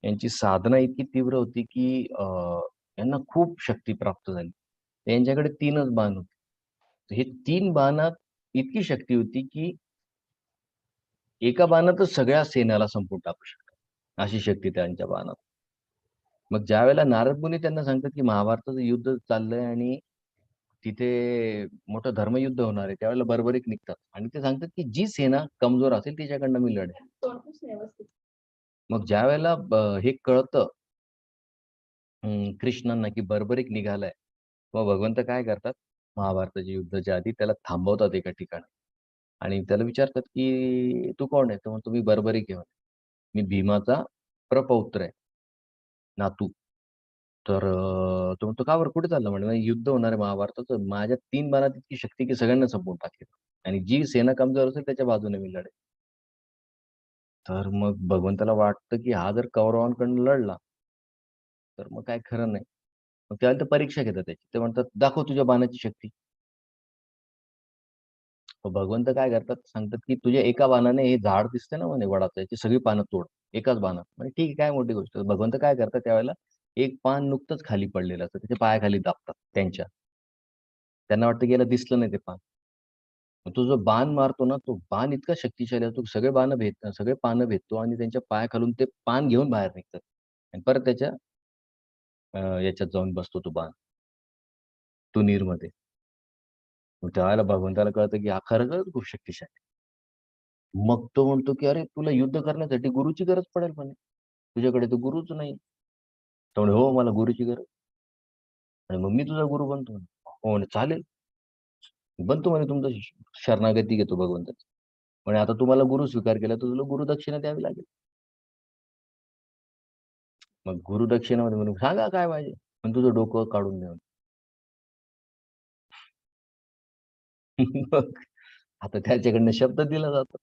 यांची साधना इतकी तीव्र होती की यांना खूप शक्ती प्राप्त झाली. यांच्याकडे 3च बाण होते. हे 3 बाणात इतकी शक्ती होती की एका बाणातच सगळ्या सेनाला संपवून टाकू शकतात, अशी शक्ती त्यांच्या बाणात. मग ज्यावेळेला नारद मुनी त्यांना सांगतात की महाभारताचं युद्ध चाललंय आणि तिथे मोठं धर्मयुद्ध होणार आहे, त्यावेळेला बर्बरिक निघतात आणि ते सांगतात की जी सेना कमजोर असेल तिच्याकडनं मी लढेन. मग ज्यावेळेला हे कळतं कृष्णांना की बर्बरिक निघालाय, मग भगवंत काय करतात, महाभारताच्या युद्धाच्या आधी त्याला थांबवतात एका ठिकाणी आणि त्याला विचारतात की तू कोण आहे? तर म्हणतो मी बर्बरिक आहे. मी भीमाचा प्रपौत्र आहे, नातू. तर तो म्हणतो का बरं, कुठे चालला? म्हणे युद्ध होणार आहे महाभारताचं. माझ्या 3 बाणात इतकी शक्ती की सगळ्यांना संपवून टाकेल. आणि जी सेना कमजोर असेल त्याच्या बाजूने मी लढेल. तर मग भगवंताला वाटतं की हा जर कौरवांकडून लढला तर मग काय खरं नाही. मग त्यानंतर परीक्षा घेतात त्याची. ते म्हणतात, दाखव तुझ्या बाणाची शक्ती. मग भगवंत काय करतात, सांगतात की तुझ्या एका बाणाने हे झाड दिसते ना म्हणे वडाचं, याची सगळी पानं तोड एकाच बाणात. म्हणजे ठीक आहे, काय मोठी गोष्ट. भगवंत काय करतात त्यावेळेला, एक पान नुकतंच खाली पडलेलं असतं, त्याच्या पायाखाली दाबतात त्यांच्या. त्यांना वाटतं की याला दिसलं नाही ते पान. मग तो जो बाण मारतो ना, तो बाण इतका शक्तिशाली असतो, सगळे पानं भेदतो आणि त्यांच्या पायाखालून ते पान घेऊन बाहेर निघतात आणि परत त्याच्या याच्यात जाऊन बसतो तो बाण, तुनीरमध्ये. मग त्यावेळेला भगवंताला कळतं की हा खरंच खूप शक्तिशाली. मग तो म्हणतो की अरे तुला युद्ध करण्यासाठी गुरुची गरज पडेल म्हणे, तुझ्याकडे तर गुरुच नाही. तो म्हणे हो, मला गुरुची गरज. आणि मग मी तुझा गुरु बनतो म्हणे. हो म्हणे, चालेल बनतो म्हणे, तुमचं शरणागती घेतो भगवंताची. म्हणे आता तुम्हाला गुरु स्वीकार केला तर तुला गुरु दक्षिणा द्यावी लागेल. मग गुरु दक्षिणामध्ये म्हणून सांगा काय पाहिजे, पण तुझं डोकं काढून दे म्हणे. मग आता त्याच्याकडनं शब्द दिला जातो.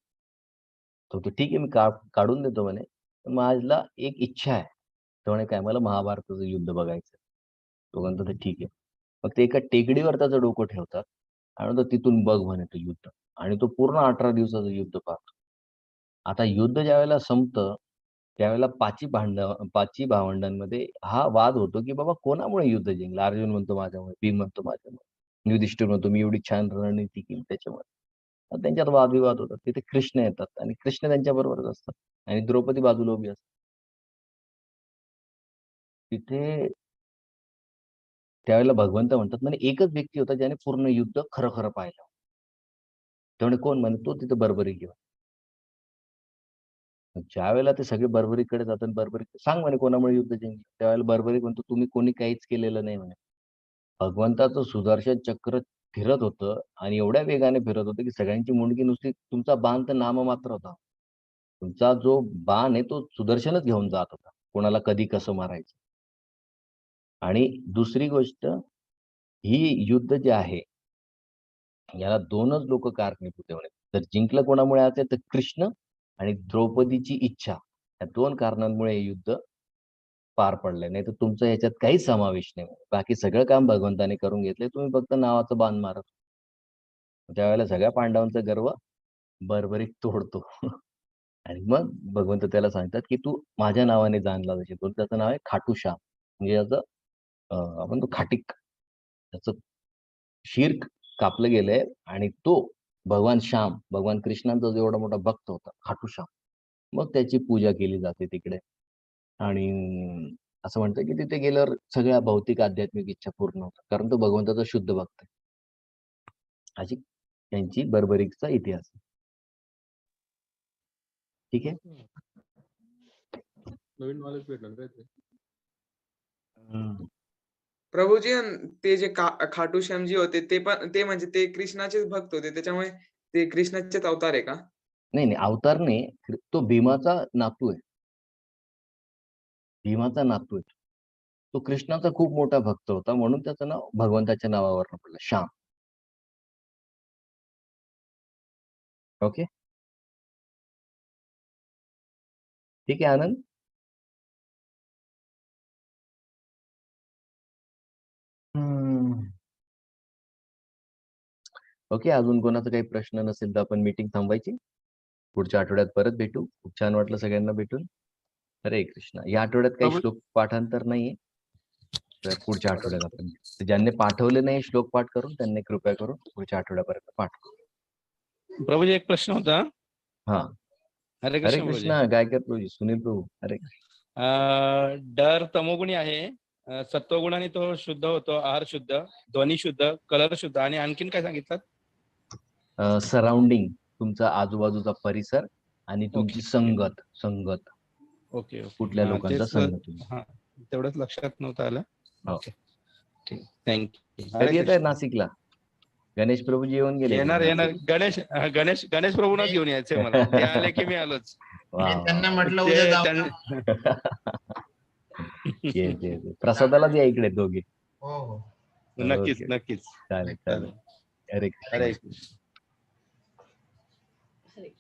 तो ठीक आहे, मी काढून देतो म्हणे. पण माझला एक इच्छा आहे. तो म्हणे काय, मला महाभारताचं युद्ध बघायचं. तो म्हणतो तर ठीक आहे. मग ते एका टेकडीवर त्याचं डोकं ठेवतात आणि म्हणतात तिथून बघ म्हणे ते युद्ध. आणि तो पूर्ण 18 दिवसाचं युद्ध पाहतो. आता युद्ध ज्यावेळेला संपतं त्यावेळेला पाची भावंडांमध्ये हा वाद होतो की बाबा कोणामुळे युद्ध जिंकलं. अर्जुन म्हणतो माझ्यामुळे, भीम म्हणतो माझ्यामुळे, युधिष्ठिर म्हणतो मी एवढी छान रणनीती केली त्याच्यामुळे. मग त्यांच्यात वादविवाद होतात. तिथे कृष्ण येतात आणि कृष्ण त्यांच्या बरोबरच असतात आणि द्रौपदी बाजूला उभी असते. तिथे त्यावेळेला भगवंत म्हणतात म्हणे एकच व्यक्ती होता ज्याने पूर्ण युद्ध खरं खरं पाहिलं. त्यामुळे कोण म्हणे, तो तिथे बरोबरी घेऊन. ज्या वेळेला ते सगळे बरोबरीकडे जातात, बरोबरी सांग म्हणे कोणामुळे युद्ध जिंकलं. त्यावेळेला बरोबरी म्हणतो तुम्ही कोणी काहीच केलेलं नाही म्हणे. भगवंताचं सुदर्शन चक्र फिरत होतं आणि एवढ्या वेगाने फिरत होतं की सगळ्यांची मुंडकी नुसती, तुमचा बाण तर नाममात्र होता. तुमचा जो बाण आहे तो सुदर्शनच घेऊन जात होता, कोणाला कधी कसं मारायचं. आणि दुसरी गोष्ट, ही युद्ध जे आहे याला दोनच लोक कारणीभूत म्हणे. जर जिंकलं कोणामुळे असेल तर कृष्ण आणि द्रौपदीची इच्छा, या दोन कारणांमुळे हे युद्ध पार पडलंय. नाही तर तुमचा याच्यात काहीच समावेश नाही. बाकी सगळं काम भगवंताने करून घेतले, तुम्ही फक्त नावाचं बाण मारत. त्यावेळेला सगळ्या पांडवांचा गर्व बरोबरीत तोडतो. आणि मग भगवंत त्याला सांगतात की तू माझ्या नावाने जाणला जाशील. पण त्याचं नाव आहे खाटूश्याम. म्हणजे याचं आपण तो खाटीक, त्याचं शीर कापलं गेलंय आणि तो भगवान श्याम, भगवान कृष्णांचा जो एवढा मोठा भक्त होता खाटूश्याम, मग त्याची पूजा केली जाते तिकडे. आणि असं म्हणतात की तिथे गेल्यावर सगळ्या भौतिक आध्यात्मिक इच्छा पूर्ण होतात, कारण तो भगवंताचा शुद्ध भक्त आहे. अशी त्यांची बरोबरीचा इतिहास. ठीक आहे. नवीन नॉलेज भेटलं काय ते. प्रभूजी ते जे खाटू श्यामजी होते ते म्हणजे ते कृष्णाचेच भक्त होते, त्याच्यामुळे ते कृष्णाचेच अवतार आहे का? नाही अवतार नाही, तो भीमाचा नातू आहे. भीमाचा नातू आहे. तो कृष्णाचा खूप मोठा भक्त होता, म्हणून त्याचं नाव भगवंताच्या नावावर पडलं, श्याम. ओके, ठीक आहे आनंद. ओके, अजून कोणाचा काही प्रश्न नसेल तर आपण मीटिंग थांबवायची. पुढच्या आठवड्यात परत भेटू. खूप छान वाटलं सगळ्यांना भेटून. हरे कृष्ण. या आठवड्यात काही श्लोक पाठांतर नाहीये. तर पुढच्या आठवड्यात आपण, ज्यांनी पाठवले नाही श्लोक पाठ करून त्यांनी कृपया करून पुढच्या आठवड्यापर्यंत पाठ करू. प्रभूजी एक प्रश्न होता. हा, हरे हरे कृष्ण कृष्ण. गायकर प्रभूजी, सुनील प्रभू, हरे कृष्ण. डर तमोगुणी आहे, सत्वगुणाने तो शुद्ध होतो, आहार शुद्ध, ध्वनी शुद्ध, कलर शुद्ध, आणि आणखीन काय सांगितलं? सराउंडिंग, तुमचा आजूबाजूचा परिसर आणि तुमची संगत. Okay okay. कुठल्या लोकांचा संगत. तेवढंच लक्षात नव्हतं आलं. ओके, ठीक, थँक्यू. कधी येत आहे नाशिकला? गणेश प्रभूजी येऊन गेले. येणार. गणेश प्रभूंनाच घेऊन यायचंय मला. ते आले की मी आलोच. त्यांना म्हटलं उद्या जाऊ. प्रसादालाच या इकडे दोघे. हो नक्कीच. चालेल. हरे कृष्ण. हरे कृष्ण.